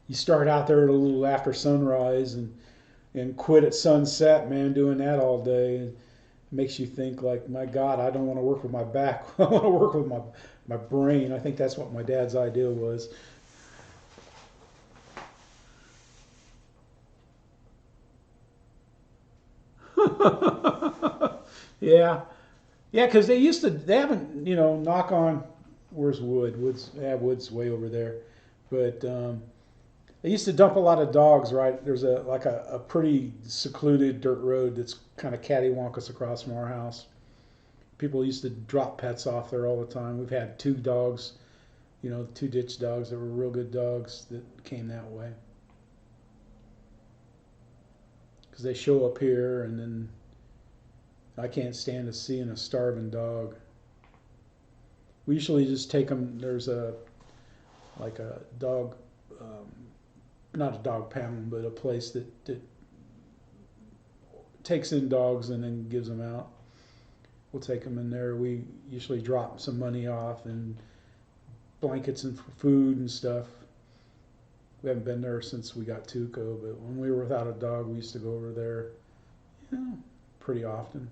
You start out there a little after sunrise and quit at sunset, man. Doing that all day it makes you think like, my God, I don't want to work with my back. I want to work with my brain. I think that's what my dad's idea was. Yeah, yeah, because they haven't, knock on, where's wood? Wood's way over there. But they used to dump a lot of dogs, right? There's a pretty secluded dirt road that's kind of cattywampus across from our house. People used to drop pets off there all the time. We've had two dogs, two ditch dogs that were real good dogs that came that way. Because they show up here, and then I can't stand to seeing a starving dog. We usually just take them. There's a dog, um, not a dog pound, but a place that takes in dogs and then gives them out. We'll take them in there. We usually drop some money off and blankets and food and stuff. We haven't been there since we got Tuco, but when we were without a dog, we used to go over there, pretty often.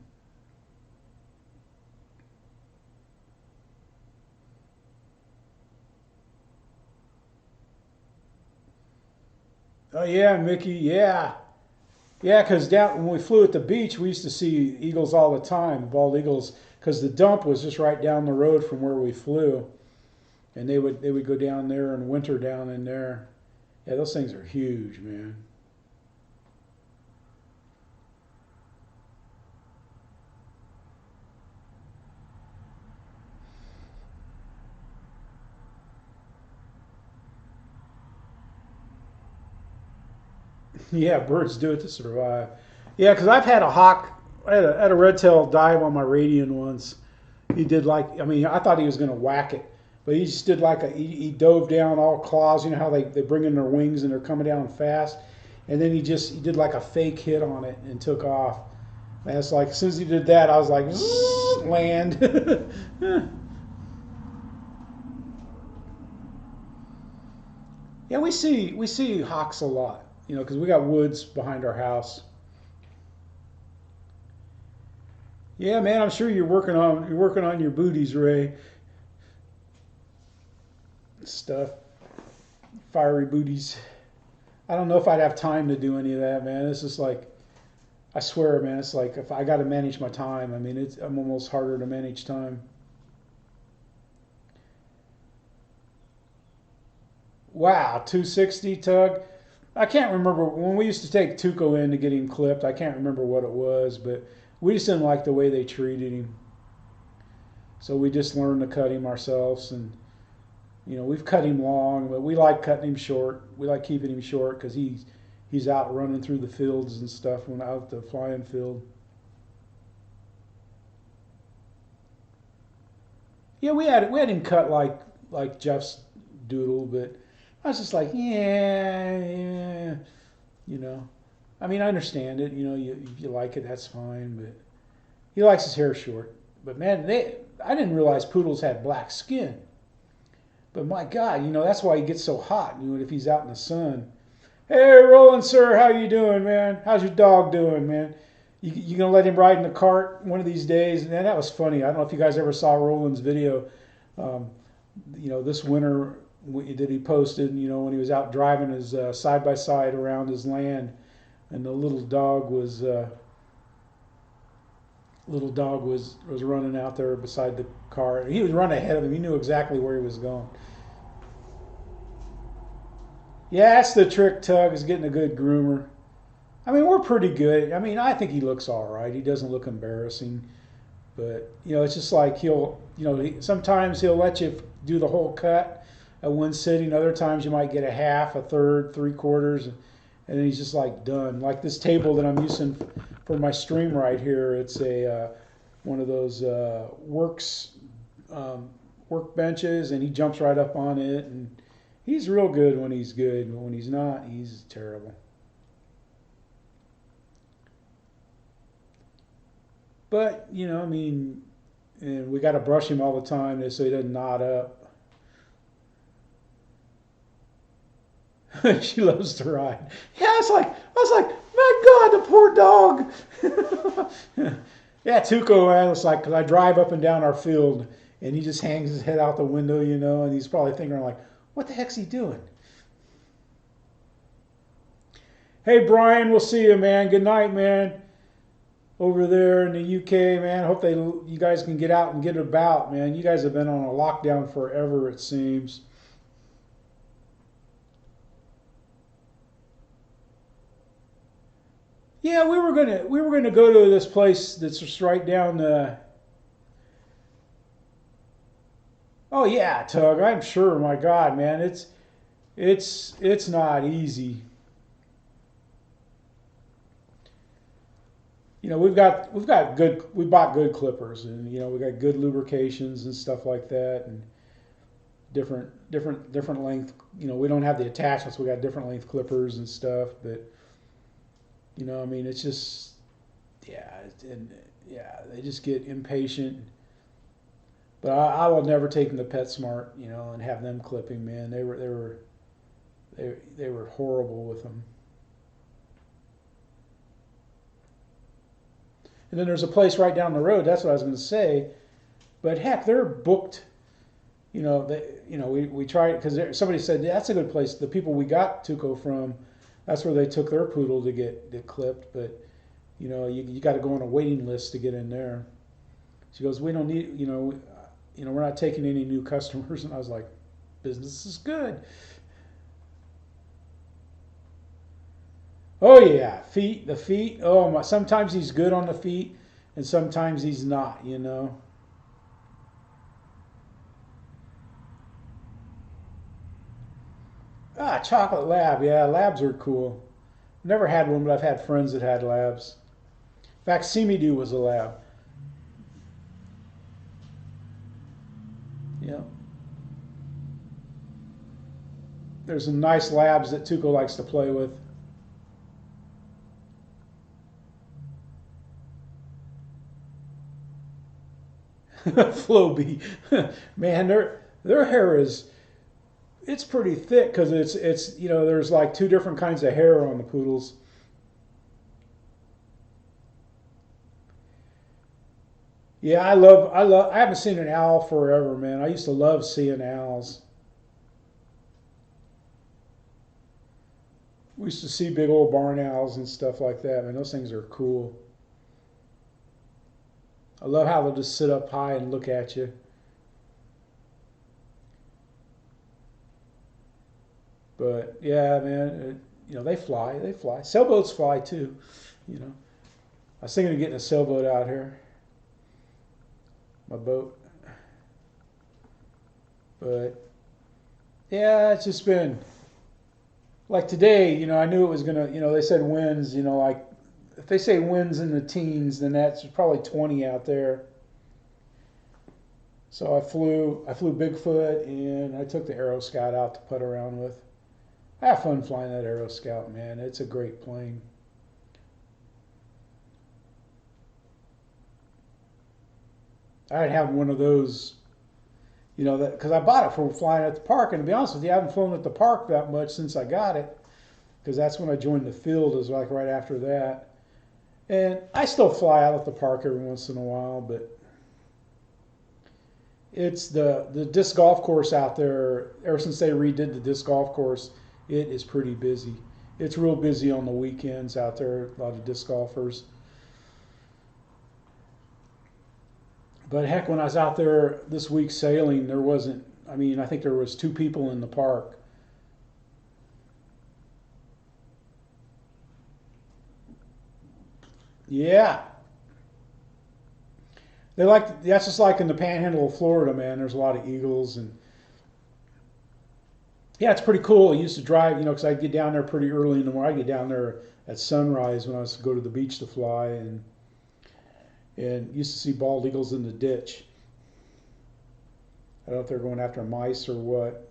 Oh yeah, Mickey. Yeah, yeah. Because down when we flew at the beach, we used to see eagles all the time, bald eagles. Because the dump was just right down the road from where we flew, and they would go down there and winter down in there. Yeah, those things are huge, man. Yeah, birds do it to survive. Yeah, because I've had a hawk. I had a red tail dive on my radian once. He did like, I mean, I thought he was going to whack it, but he just did like he dove down all claws. You know how they bring in their wings and they're coming down fast, and then he did like a fake hit on it and took off. And it's like as soon as he did that, I was like, "Zzz, land." Yeah, we see hawks a lot, because we got woods behind our house. Yeah, man, I'm sure you're working on your booties, Ray. Stuff, fiery booties. I don't know if I'd have time to do any of that, man. It's just like I swear, man. It's like if I got to manage my time. I mean, I'm almost harder to manage time. Wow, 260 tug. I can't remember when we used to take Tuco in to get him clipped. I can't remember what it was, but we just didn't like the way they treated him. So we just learned to cut him ourselves, and You know, we've cut him long, but we like cutting him short. We like keeping him short because he's out running through the fields and stuff when out the flying field. Yeah, we had him cut like Jeff's doodle, but I was just like, yeah, yeah, you know. I mean, I understand it. You know, if you like it, that's fine. But he likes his hair short. But man, I didn't realize poodles had black skin. But my God, you know, that's why he gets so hot. You know, if he's out in the sun. Hey, Roland, sir, how you doing, man? How's your dog doing, man? You gonna let him ride in the cart one of these days? Man, that was funny. I don't know if you guys ever saw Roland's video. Um, you know, this winter that he posted. You know, when he was out driving his side by side around his land, and the little dog was running out there beside the car. He was running ahead of him. He knew exactly where he was going. Yeah, that's the trick, Tug, is getting a good groomer. I mean, we're pretty good. I mean, I think he looks all right. He doesn't look embarrassing. But, you know, it's just like sometimes he'll let you do the whole cut at one sitting. Other times you might get a half, a third, three quarters, and then he's just like done. Like this table that I'm using for my stream right here, it's one of those work benches, and he jumps right up on it, and he's real good when he's good, but when he's not, he's terrible. But you know, I mean, and we got to brush him all the time so he doesn't knot up. She loves to ride. Yeah, I was like, my God, the poor dog. Yeah, Tuco, man, it's like, 'cause I drive up and down our field, and he just hangs his head out the window, you know, and he's probably thinking like, what the heck's he doing? Hey, Brian, we'll see you, man. Good night, man. Over there in the UK, man. Hope you guys can get out and get about, man. You guys have been on a lockdown forever, it seems. Yeah, we were gonna go to this place that's just right down the. Oh yeah, Tug. I'm sure. My God, man, it's not easy. You know, we bought good clippers, and you know we got good lubrications and stuff like that, and different length. You know, we don't have the attachments. We got different length clippers and stuff, but you know, I mean, it's just yeah, and yeah, they just get impatient. But I will never take them to PetSmart, you know, and have them clipping. Man, they were horrible with them. And then there's a place right down the road. That's what I was going to say. But heck, they're booked. We tried because somebody said, yeah, that's a good place. The people we got Tuco from, that's where they took their poodle to get clipped. But you know, you got to go on a waiting list to get in there. She goes, we don't need, we're not taking any new customers. And I was like, business is good. Oh yeah, the feet. Oh my, sometimes he's good on the feet, and sometimes he's not. You know. Ah, chocolate lab. Yeah, labs are cool. Never had one, but I've had friends that had labs. In fact, Simi was a lab. Yeah. There's some nice labs that Tuco likes to play with. Floby, man, their hair is it's pretty thick because it's there's like two different kinds of hair on the poodles. Yeah, I haven't seen an owl forever, man. I used to love seeing owls. We used to see big old barn owls and stuff like that, man. Those things are cool. I love how they'll just sit up high and look at you. But yeah, man, they fly. They fly. Sailboats fly too. You know, I was thinking of getting a sailboat out here, my boat. But Yeah, it's just been like today. I knew it was gonna. They said winds. Like if they say winds in the teens, then that's probably 20 out there. So I flew Bigfoot, and I took the Aero Scout out to put around with. I have fun flying that Aero Scout, man. It's a great plane. I'd have one of those, that because I bought it for flying at the park. And to be honest with you, I haven't flown at the park that much since I got it, because that's when I joined the field. Is like right after that, and I still fly out at the park every once in a while. But it's the disc golf course out there. Ever since they redid the disc golf course, it is pretty busy. It's real busy on the weekends out there. A lot of disc golfers. But heck, when I was out there this week sailing, there wasn't. I mean, I think there was two people in the park. Yeah, that's just like in the Panhandle of Florida, man. There's a lot of eagles, and yeah, it's pretty cool. I used to drive, because I'd get down there pretty early in the morning. I get down there at sunrise when I was to go to the beach to fly, and used to see bald eagles in the ditch. I don't know if they're going after mice or what.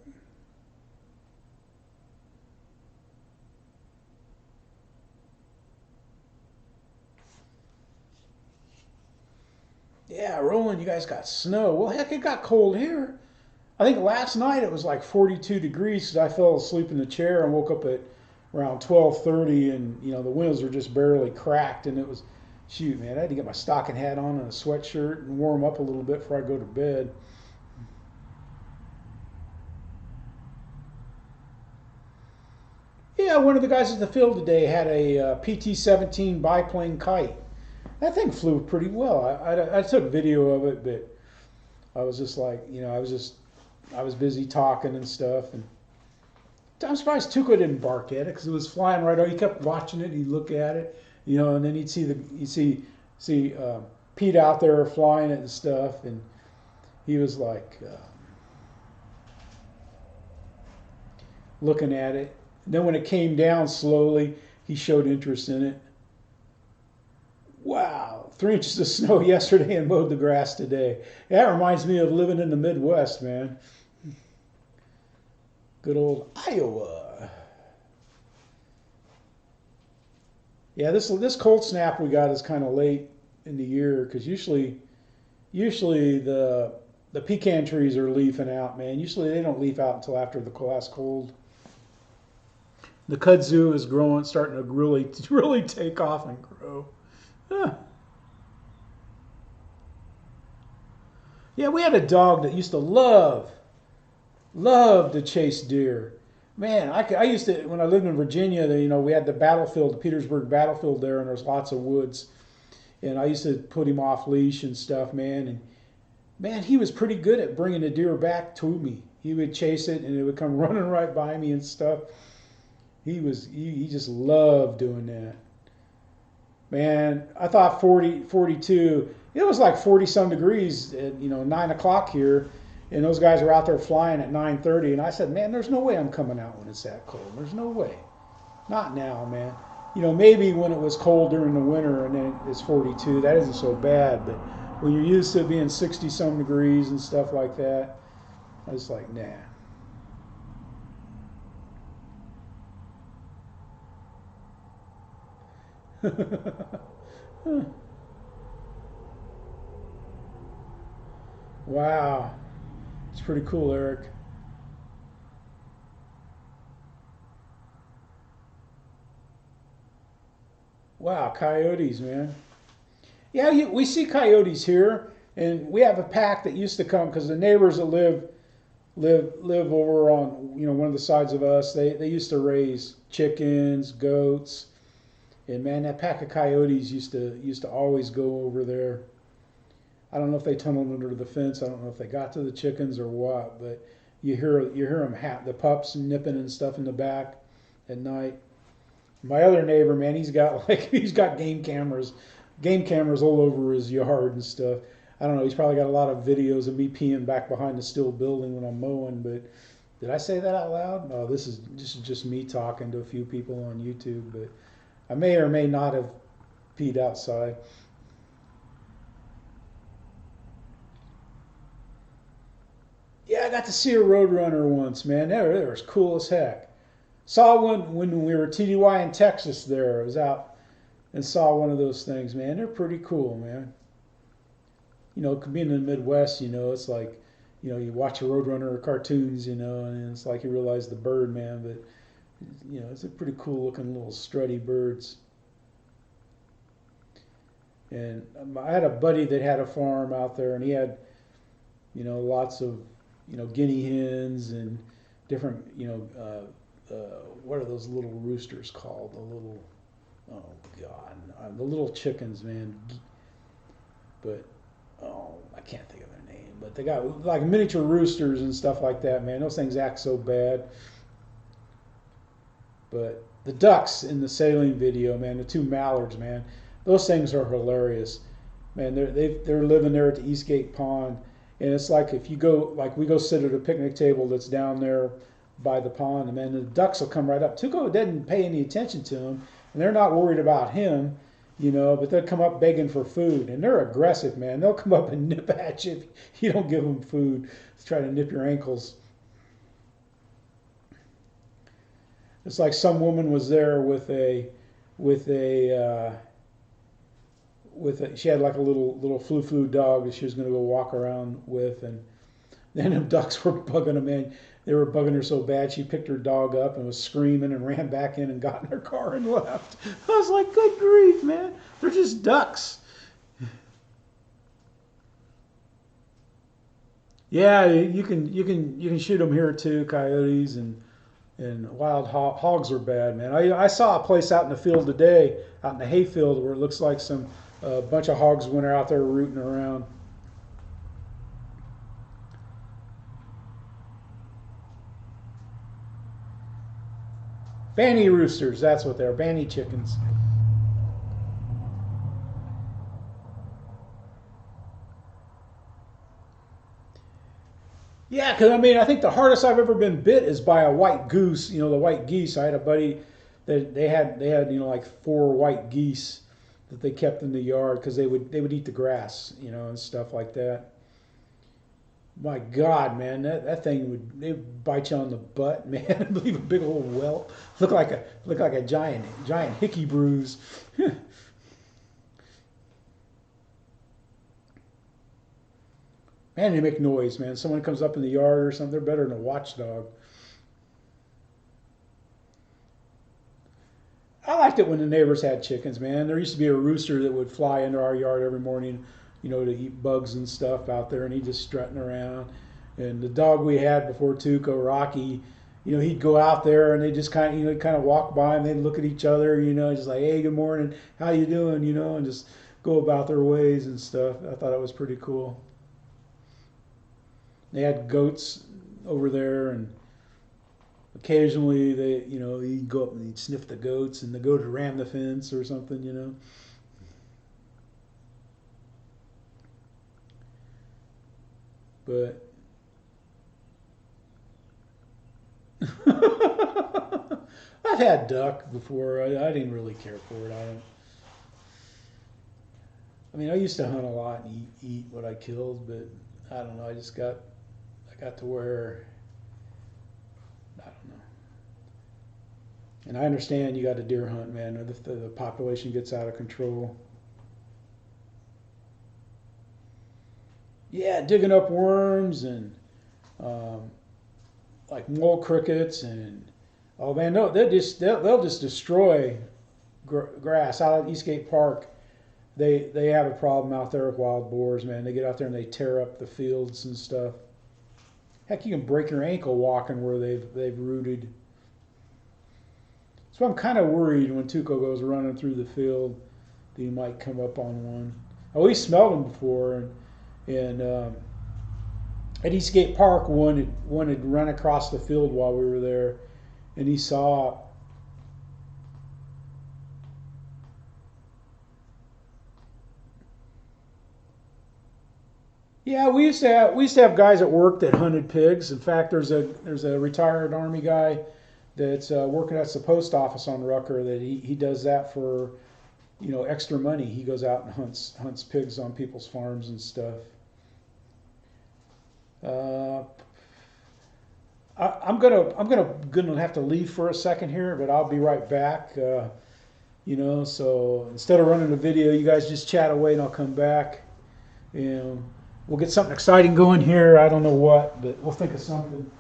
Yeah, Roland, you guys got snow. Well, heck, it got cold here. I think last night it was like 42 degrees because I fell asleep in the chair and woke up at around 12:30, and the windows were just barely cracked, and it was, shoot, man, I had to get my stocking hat on and a sweatshirt and warm up a little bit before I go to bed. Yeah, one of the guys at the field today had a PT-17 biplane kite. That thing flew pretty well. I took video of it, but I was just like, I was busy talking and stuff, and I'm surprised Tuco didn't bark at it because it was flying right over. He kept watching it. He'd look at it, and then he'd see Pete out there flying it and stuff, and he was like looking at it. And then when it came down slowly, he showed interest in it. Wow, 3 inches of snow yesterday and mowed the grass today. That reminds me of living in the Midwest, man. Good old Iowa. Yeah, this cold snap we got is kind of late in the year because usually the pecan trees are leafing out, man. Usually they don't leaf out until after the last cold. The kudzu is growing, starting to really take off and grow. Huh. Yeah, we had a dog that used to love to chase deer. Man, I used to, when I lived in Virginia, we had the battlefield, the Petersburg battlefield there, and there's lots of woods. And I used to put him off leash and stuff, man. And man, he was pretty good at bringing the deer back to me. He would chase it, and it would come running right by me and stuff. He just loved doing that. Man, I thought 40, 42. It was like 40 some degrees at 9 o'clock here, and those guys were out there flying at 9:30. And I said, man, there's no way I'm coming out when it's that cold. There's no way. Not now, man. Maybe when it was cold during the winter and then it's 42, that isn't so bad. But when you're used to it being 60 some degrees and stuff like that, I was like, nah. Wow, it's pretty cool, Eric. Wow, coyotes, man. Yeah, we see coyotes here, and we have a pack that used to come because the neighbors that live over on one of the sides of us. They used to raise chickens, goats, and man, that pack of coyotes used to always go over there. I don't know if they tunneled under the fence. I don't know if they got to the chickens or what, but you hear them the pups nipping and stuff in the back at night. My other neighbor, man, he's got game cameras all over his yard and stuff. I don't know. He's probably got a lot of videos of me peeing back behind the still building when I'm mowing, but Did I say that out loud? No, this is just me talking to a few people on YouTube, but I may or may not have peed outside. Yeah, I got to see a Roadrunner once, man. They were as cool as heck. Saw one when we were TDY in Texas. There, I was out and saw one of those things, man. They're pretty cool, man. Being in the Midwest, it's like, you watch a Roadrunner cartoons, and it's like you realize the bird, man. But it's a pretty cool looking little strutty birds. And I had a buddy that had a farm out there, and he had, lots of, guinea hens and different, what are those little roosters called? The little, oh God, the little chickens, man. But oh, I can't think of their name. But they got like miniature roosters and stuff like that, man. Those things act so bad. But the ducks in the saline video, man, the two mallards, man, those things are hilarious. Man, they're living there at the Eastgate Pond, and it's like if you go, like we go sit at a picnic table that's down there by the pond, and man, the ducks will come right up. Tuco didn't pay any attention to them, and they're not worried about him, but they'll come up begging for food, and they're aggressive, man. They'll come up and nip at you if you don't give them food. Try to nip your ankles. It's like some woman was there with a she had like a little flu dog that she was going to go walk around with, and then the ducks were bugging her, man. They were bugging her so bad she picked her dog up and was screaming and ran back in and got in her car and left. I was like, good grief, man. They're just ducks. Yeah, you can shoot them here too, coyotes and wild hogs are bad, man. I saw a place out in the field today, out in the hayfield, where it looks like some a bunch of hogs went out there rooting around. Banny roosters, that's what they are. Banny chickens. Yeah, because I mean, I think the hardest I've ever been bit is by a white goose. The white geese. I had a buddy that they had like four white geese that they kept in the yard because they would eat the grass, and stuff like that. My God, man, that thing would bite you on the butt, man, and leave a big old welt. Look like a giant hickey bruise. Man, they make noise, man. Someone comes up in the yard or something, they're better than a watchdog. I liked it when the neighbors had chickens, man. There used to be a rooster that would fly into our yard every morning, to eat bugs and stuff out there, and he'd just strutting around. And the dog we had before Tuco, Rocky, he'd go out there and they just kind of walk by and they'd look at each other, just like, hey, good morning, how you doing, and just go about their ways and stuff. I thought it was pretty cool. They had goats over there, and occasionally he'd go up and he'd sniff the goats, and the goat would ram the fence or something. But I've had duck before. I didn't really care for it. I mean, I used to hunt a lot and eat what I killed, but I don't know. I got to where I don't know. And I understand you got to deer hunt, man. If the population gets out of control. Yeah, digging up worms and um, like mole crickets and oh man, no, they'll just destroy grass out at Eastgate Park. They have a problem out there with wild boars, man. They get out there and they tear up the fields and stuff. Heck, you can break your ankle walking where they've rooted. So I'm kind of worried when Tuco goes running through the field that he might come up on one. Oh, he smelled them before, and at Eastgate Park, one had run across the field while we were there, and he saw. Yeah, we used to have guys at work that hunted pigs. In fact, there's a retired Army guy that's working at the post office on Rucker that he does that for extra money. He goes out and hunts pigs on people's farms and stuff. Uh, I'm gonna have to leave for a second here, but I'll be right back. So instead of running the video, you guys just chat away, and I'll come back. And we'll get something exciting going here. I don't know what, but we'll think of something.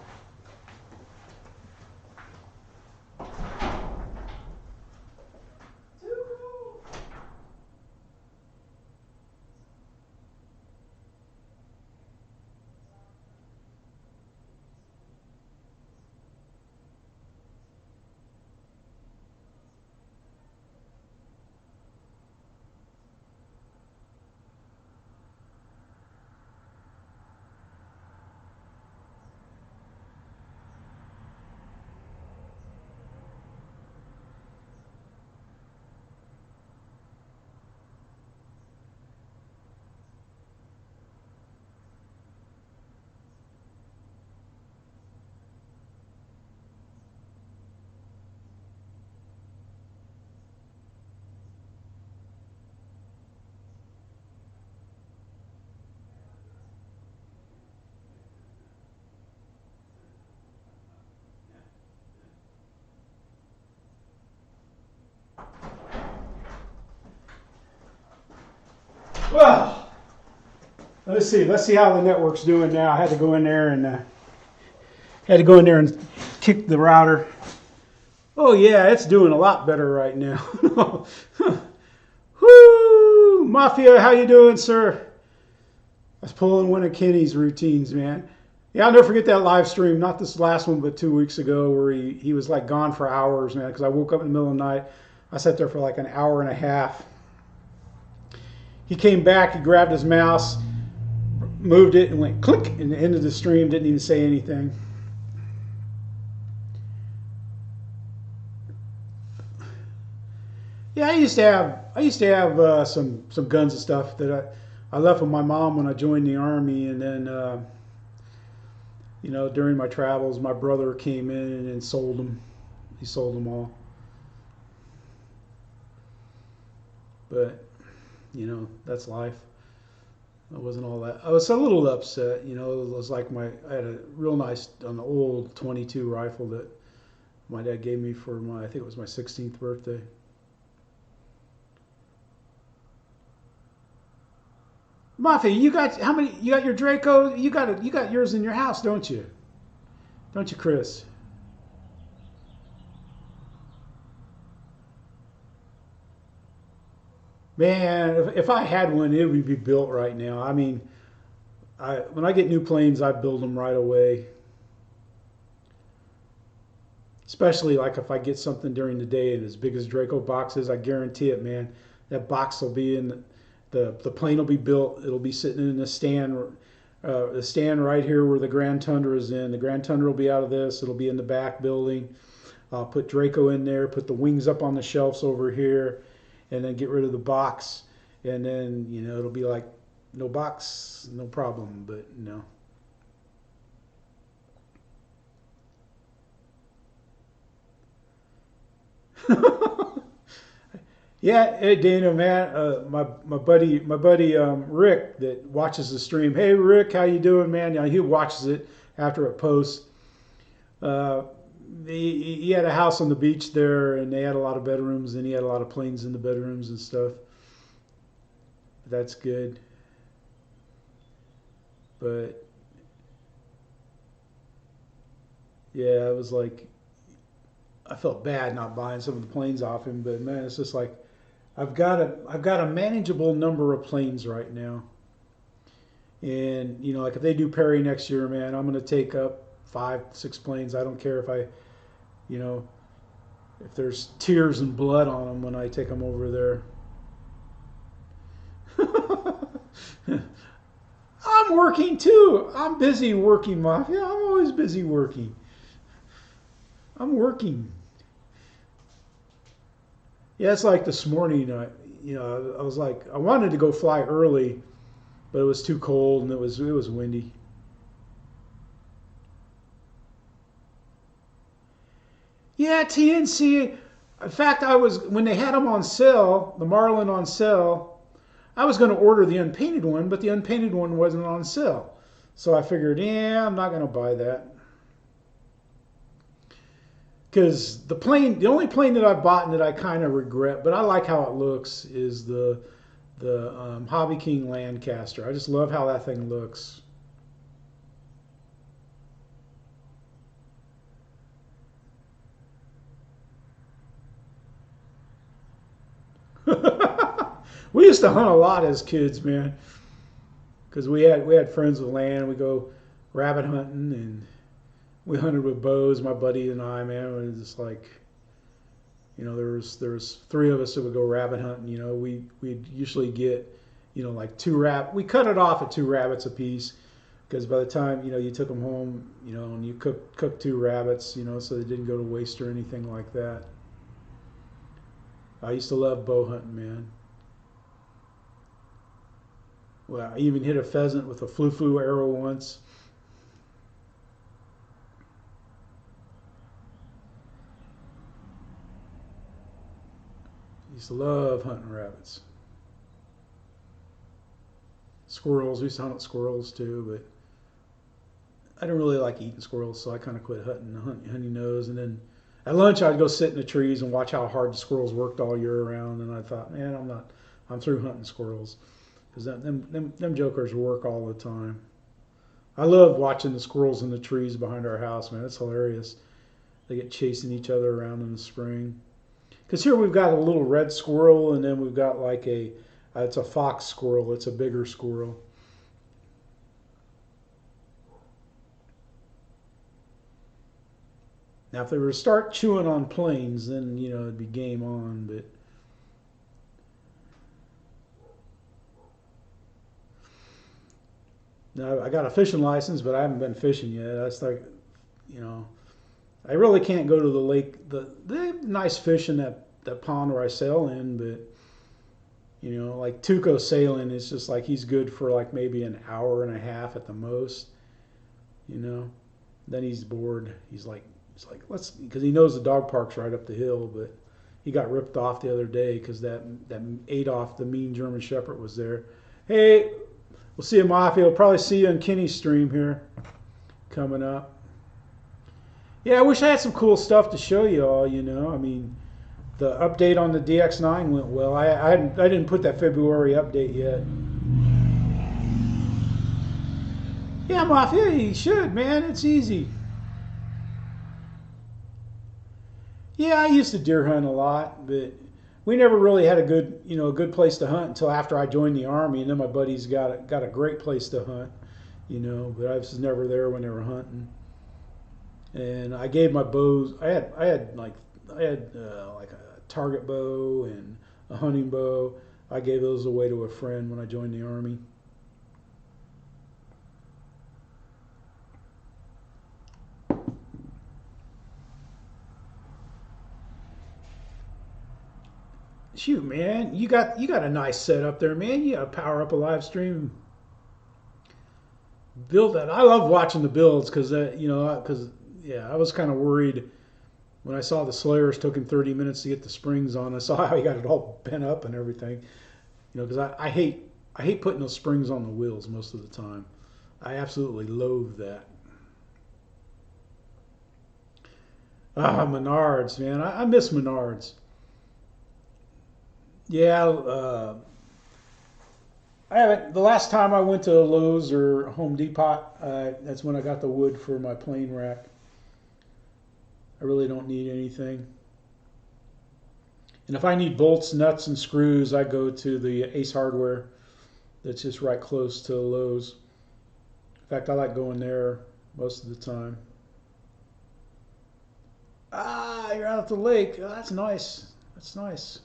Well, let's see. Let's see how the network's doing now. I had to go in there and kick the router. Oh yeah, it's doing a lot better right now. Woo! Mafia, how you doing, sir? I was pulling one of Kenny's routines, man. Yeah, I'll never forget that live stream. Not this last one, but 2 weeks ago, where he was like gone for hours, man. Because I woke up in the middle of the night. I sat there for like an hour and a half. He came back. He grabbed his mouse, moved it, and went click, and ended the stream. Didn't even say anything. Yeah, I used to have some guns and stuff that I left with my mom when I joined the army, and then during my travels, my brother came in and sold them. He sold them all, but that's life. I wasn't all that. I was a little upset. It was like I had a real nice, an old 22 rifle that my dad gave me for I think it was my 16th birthday. Mafia, you got how many? You got your Draco. You got yours in your house, don't you? Don't you, Chris? Man, if I had one, it would be built right now. I mean, when I get new planes, I build them right away. Especially like if I get something during the day and as big as Draco boxes, I guarantee it, man. That box will be in the plane will be built. It'll be sitting in the stand right here where the Grand Tundra is in. The Grand Tundra will be out of this. It'll be in the back building. I'll put Draco in there. Put the wings up on the shelves over here, and then get rid of the box. And then it'll be like no box, no problem. But no. Yeah, hey Dana, man, my buddy Rick that watches the stream. Hey Rick, how you doing, man? Yeah, he watches it after it posts. Uh, he had a house on the beach there, and they had a lot of bedrooms, and he had a lot of planes in the bedrooms and stuff. That's good, but yeah, it was like I felt bad not buying some of the planes off him, but man, it's just like I've got a manageable number of planes right now. And like if they do Perry next year, man, I'm gonna take up 5, 6 planes. I don't care you know, if there's tears and blood on them when I take them over there. I'm working too. I'm busy working, Mafia. I'm always busy working. I'm working. Yeah, it's like this morning. I was like, I wanted to go fly early, but it was too cold and it was windy. Yeah, TNC. In fact, I was when they had them on sale, the Marlin on sale. I was going to order the unpainted one, but the unpainted one wasn't on sale. So I figured, yeah, I'm not going to buy that. Because the only plane that I've bought and that I kind of regret, but I like how it looks, is the Hobby King Lancaster. I just love how that thing looks. We used to hunt a lot as kids, man, because we had friends with land. We go rabbit hunting and we hunted with bows. My buddy and I, man, it was just like, there was three of us that would go rabbit hunting. We'd usually get, like two We cut it off at two rabbits a piece because by the time you took them home, and you cooked two rabbits, so they didn't go to waste or anything like that. I used to love bow hunting, man. Well, I even hit a pheasant with a flu arrow once. I used to love hunting rabbits. Squirrels, we used to hunt squirrels too, but I didn't really like eating squirrels, so I kind of quit hunting those. And then at lunch, I'd go sit in the trees and watch how hard the squirrels worked all year round. And I thought, man, I'm through hunting squirrels because them jokers work all the time. I love watching the squirrels in the trees behind our house, man. It's hilarious. They get chasing each other around in the spring. Because here we've got a little red squirrel, and then we've got like it's a fox squirrel. It's a bigger squirrel. Now, if they were to start chewing on planes, then it'd be game on. But now I got a fishing license, but I haven't been fishing yet. That's like, you know, I really can't go to the lake. They have nice fish in that pond where I sail in, but like Tuco sailing is just like he's good for like maybe an hour and a half at the most. You know, then he's bored. He's like let's because he knows the dog park's right up the hill, but he got ripped off the other day because that Adolf, the mean German Shepherd, was there. Hey, we'll see you, Mafia. We'll probably see you in Kenny's stream here coming up. Yeah, I wish I had some cool stuff to show you all. I mean, the update on the DX9 went well. I didn't put that February update yet. Yeah, Mafia, you should, man. It's easy. Yeah, I used to deer hunt a lot, but we never really had a good place to hunt until after I joined the army, and then my buddies got a great place to hunt, but I was never there when they were hunting. And I gave my bows. I had like a target bow and a hunting bow. I gave those away to a friend when I joined the army. Shoot, man, you got a nice setup there, man. You got to power up a live stream, build that. I love watching the builds because yeah, I was kind of worried when I saw the Slayers took him 30 minutes to get the springs on. I saw how he got it all bent up and everything. Because I hate putting those springs on the wheels most of the time. I absolutely loathe that. Menards, man, I miss Menards. Yeah, I haven't. The last time I went to Lowe's or Home Depot, that's when I got the wood for my plane rack. I really don't need anything. And if I need bolts, nuts, and screws, I go to the Ace Hardware. That's just right close to Lowe's. In fact, I like going there most of the time. You're out at the lake. Oh, that's nice. That's nice.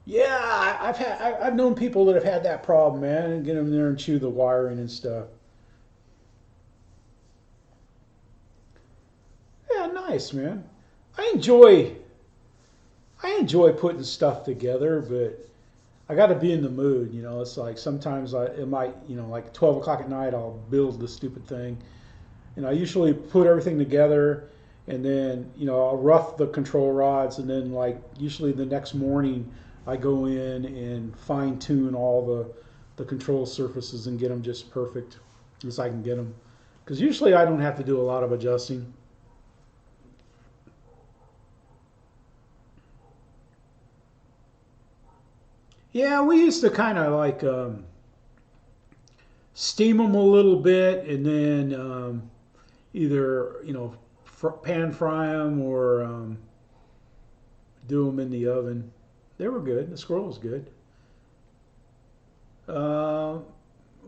Yeah, I've known people that have had that problem, man, and get them there and chew the wiring and stuff. Yeah, nice, man. I enjoy I enjoy putting stuff together, but I got to be in the mood. You know, it's like sometimes it might, like 12 o'clock at night, I'll build the stupid thing. And I usually put everything together and then, I'll rough the control rods. And then, like, usually the next morning, I go in and fine tune all the control surfaces and get them just perfect as I can get them. Because usually I don't have to do a lot of adjusting. Yeah, we used to kind of like steam them a little bit and then either pan fry them or do them in the oven. They were good. The squirrel was good. Uh,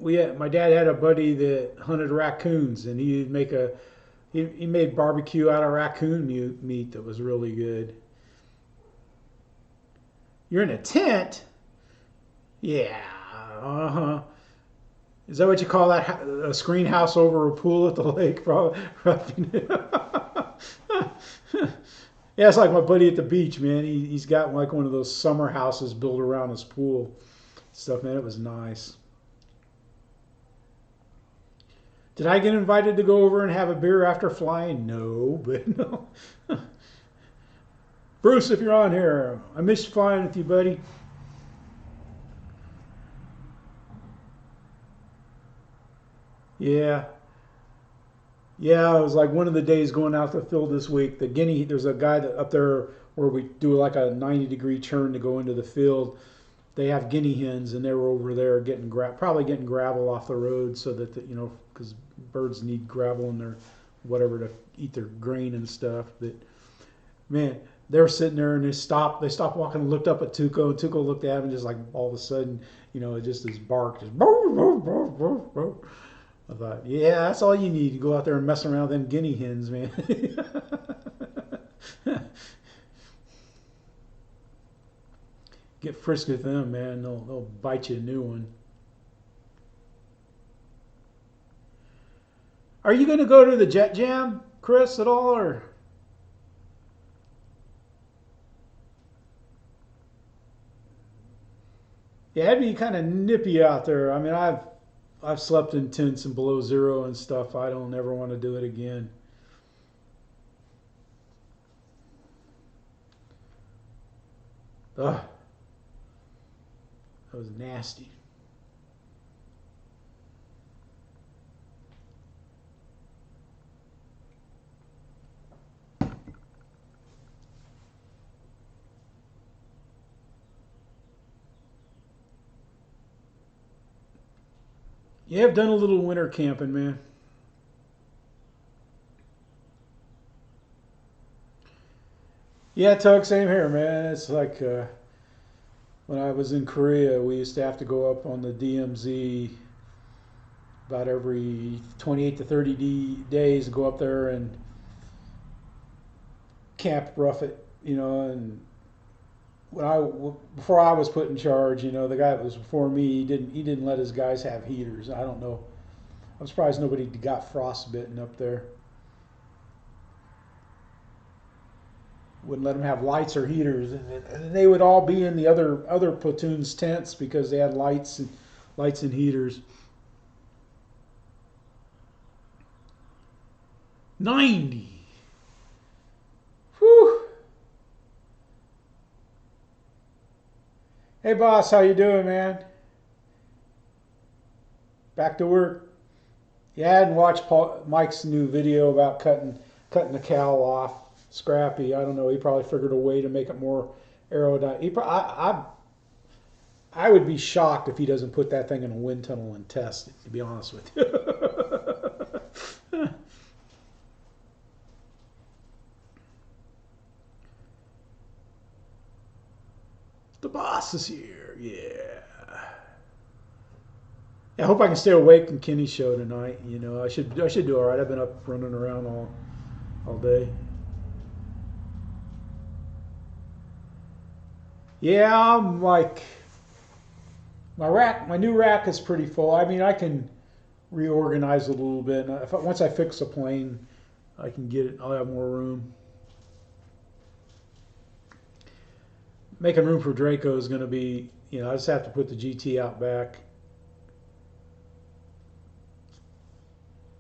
my dad had a buddy that hunted raccoons, and he made barbecue out of raccoon meat that was really good. You're in a tent? Yeah. Uh huh. Is that what you call that? A screen house over a pool at the lake? Probably. Yeah, it's like my buddy at the beach, man. He's got like one of those summer houses built around his pool. Stuff, man. It was nice. Did I get invited to go over and have a beer after flying? No, but no. Bruce, if you're on here, I missed flying with you, buddy. Yeah, yeah. It was like one of the days going out to the field this week. There's a guy that up there where we do like a 90-degree turn to go into the field. They have guinea hens, and they were over there probably getting gravel off the road so that because birds need gravel in their whatever to eat their grain and stuff. But man, they were sitting there and they stopped. They stopped walking and looked up at Tuco. And Tuco looked at him and just like all of a sudden, it just his bark just. I thought, yeah, that's all you need to go out there and mess around with them guinea hens, man. Get frisky with them, man. They'll bite you a new one. Are you going to go to the Jet Jam, Chris, at all, or? Yeah, it'd be kind of nippy out there. I mean, I've slept in tents and below zero and stuff. I don't ever want to do it again. Ugh, that was nasty. Yeah, I've done a little winter camping, man. Yeah, Tug, same here, man. It's like when I was in Korea, we used to have to go up on the DMZ about every 28 to 30 days, go up there and camp rough it, and before I was put in charge, the guy that was before me, he didn't let his guys have heaters. I don't know. I'm surprised nobody got frostbitten up there. Wouldn't let them have lights or heaters, and they would all be in the other platoon's tents because they had lights and heaters. 90. Whew. Hey boss, how you doing, man? Back to work. Yeah, I hadn't watched Mike's new video about cutting the cowl off. Scrappy. I don't know. He probably figured a way to make it more aerodynamic. I would be shocked if he doesn't put that thing in a wind tunnel and test it. To be honest with you. The boss is here. Yeah. I hope I can stay awake in Kenny's show tonight. I should do all right. I've been up running around all day. Yeah, I'm like my new rack is pretty full. I mean, I can reorganize a little bit. Once I fix the plane, I can get it. I'll have more room. Making room for Draco is going to be, I just have to put the GT out back.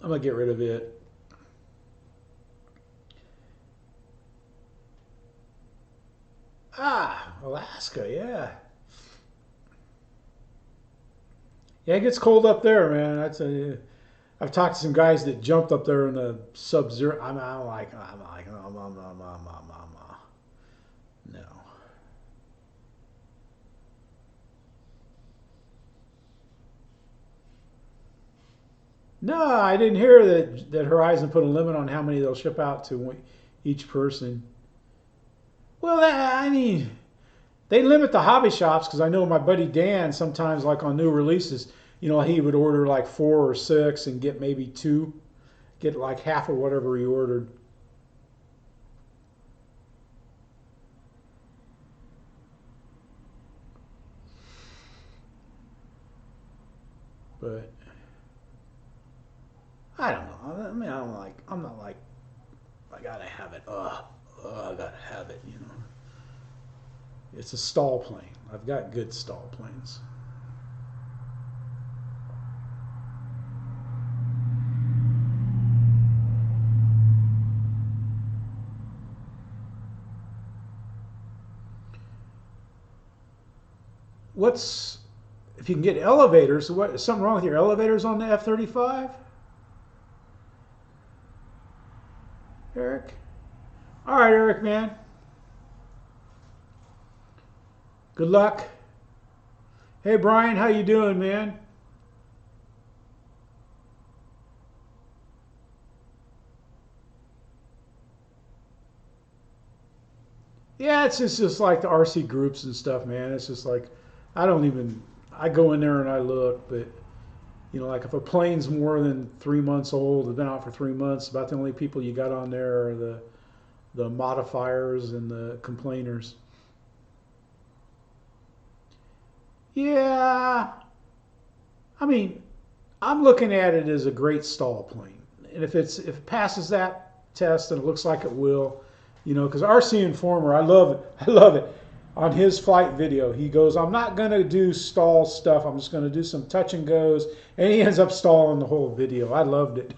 I'm going to get rid of it. Alaska, yeah. Yeah, it gets cold up there, man. I've talked to some guys that jumped up there in the sub-zero. I'm like, no. No, I didn't hear that Horizon put a limit on how many they'll ship out to each person. Well, I mean, they limit the hobby shops because I know my buddy Dan sometimes, like on new releases, he would order like 4 or 6 and get maybe 2, get like half of whatever he ordered. But I don't know. I mean, I'm not like, I gotta have it. I gotta have it. It's a stall plane. I've got good stall planes. If you can get elevators? What is something wrong with your elevators on the F-35, Eric? All right, Eric, man. Good luck. Hey, Brian, how you doing, man? Yeah, it's just like the RC groups and stuff, man. It's just like I go in there and I look, but like if a plane's more than 3 months old, it's been out for 3 months, about the only people you got on there are the modifiers and the complainers. Yeah, I mean, I'm looking at it as a great stall plane, and if it passes that test, and it looks like it will, because RC Informer, I love it. I love it. On his flight video, he goes, "I'm not gonna do stall stuff. I'm just gonna do some touch and goes," and he ends up stalling the whole video. I loved it.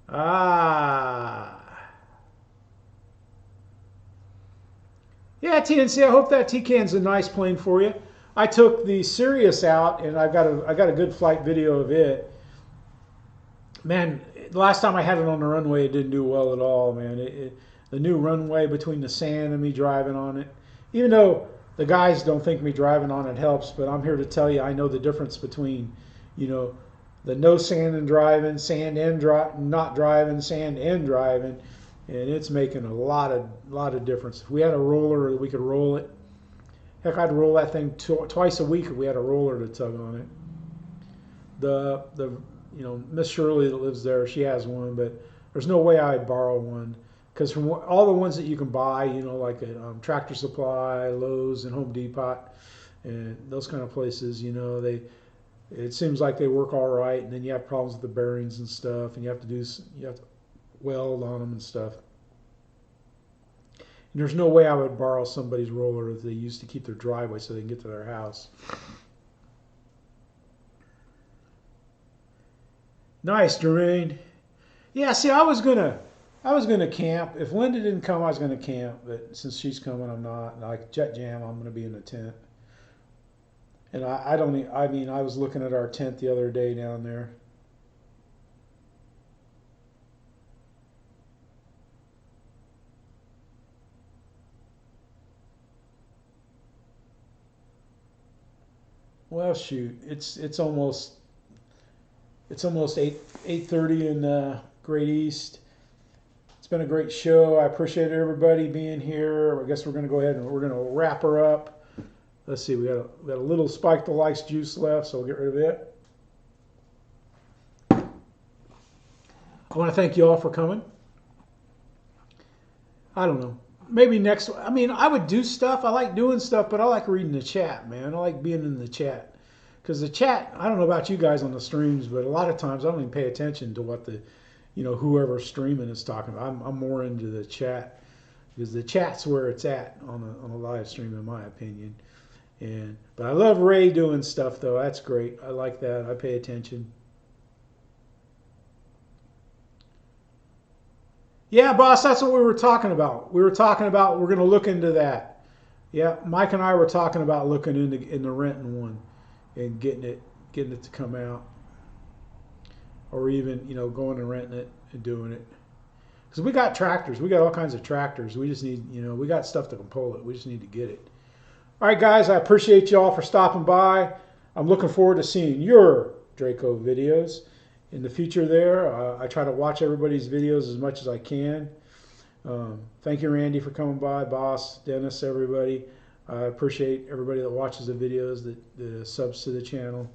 ah. Yeah, TNC. I hope that T-Can's a nice plane for you. I took the Sirius out, and I got a good flight video of it. Man, the last time I had it on the runway, it didn't do well at all, man. The new runway between the sand and me driving on it, even though the guys don't think me driving on it helps, but I'm here to tell you I know the difference between, the no sand and driving, sand and not driving, sand and driving, and it's making a lot of difference. If we had a roller, we could roll it. Heck, I'd roll that thing twice a week if we had a roller to tug on it. The Miss Shirley that lives there, she has one, but there's no way I'd borrow one because from all the ones that you can buy, like at Tractor Supply, Lowe's, and Home Depot, and those kind of places, it seems like they work all right, and then you have problems with the bearings and stuff, and you have to weld on them and stuff. And there's no way I would borrow somebody's roller that they used to keep their driveway so they can get to their house. Nice, Jermaine. Yeah, see, I was gonna camp. If Linda didn't come, I was gonna camp. But since she's coming, I'm not. Like Jet Jam, I'm gonna be in the tent. And I don't. I mean, I was looking at our tent the other day down there. Well, shoot, it's almost 8:30 in Great East. It's been a great show. I appreciate everybody being here. I guess we're going to go ahead and we're going to wrap her up. Let's see, we got a little Spike the Lights juice left, so we'll get rid of it. I want to thank you all for coming. I don't know. Maybe next. I mean, I would do stuff. I like doing stuff, but I like reading the chat, man. I like being in the chat. because the chat, I don't know about you guys on the streams, but a lot of times I don't even pay attention to what the, whoever's streaming is talking about. I'm more into the chat because the chat's where it's at on a live stream, in my opinion. But I love Ray doing stuff though. That's great. I like that. I pay attention. Yeah, boss, that's what we were talking about. We were talking about we're going to look into that. Yeah, Mike and I were talking about looking into renting one and getting it to come out, or even going and renting it and doing it. Because we got tractors, we got all kinds of tractors. We just need we got stuff that can pull it. We just need to get it. All right, guys, I appreciate y'all for stopping by. I'm looking forward to seeing your Draco videos in the future there. I try to watch everybody's videos as much as I can. Thank you, Randy, for coming by, boss, Dennis, everybody. I appreciate everybody that watches the videos, that subs to the channel.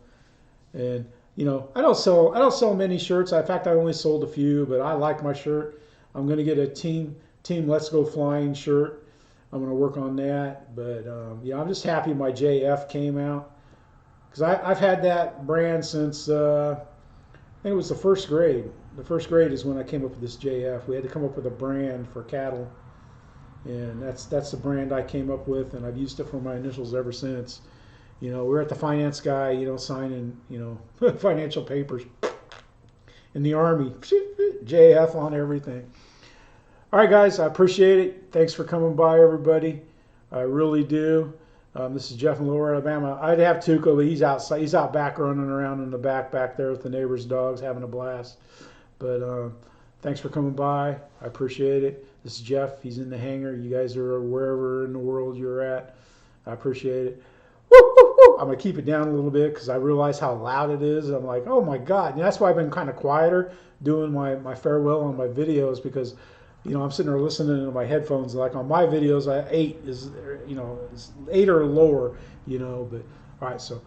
And I don't sell many shirts. In fact, I only sold a few, but I like my shirt. I'm going to get a team Let's Go Flying shirt. I'm going to work on that. But I'm just happy my JF came out, because I've had that brand since I think it was the first grade. The first grade is when I came up with this JF. We had to come up with a brand for cattle, and that's the brand I came up with, and I've used it for my initials ever since. We're at the finance guy, signing, financial papers in the Army, JF on everything. All right, guys, I appreciate it. Thanks for coming by, everybody. I really do. This is Jeff in Lower Alabama. I'd have Tuco, but he's outside. He's out back running around in the back there with the neighbor's dogs, having a blast. But thanks for coming by. I appreciate it. This is Jeff. He's in the hangar. You guys are wherever in the world you're at. I appreciate it. Woo, woo, woo. I'm going to keep it down a little bit because I realize how loud it is. I'm like, oh my God. And that's why I've been kind of quieter doing my farewell on my videos, because I'm sitting there listening to my headphones. Like on my videos, 8 is, is 8 or lower, but all right, so.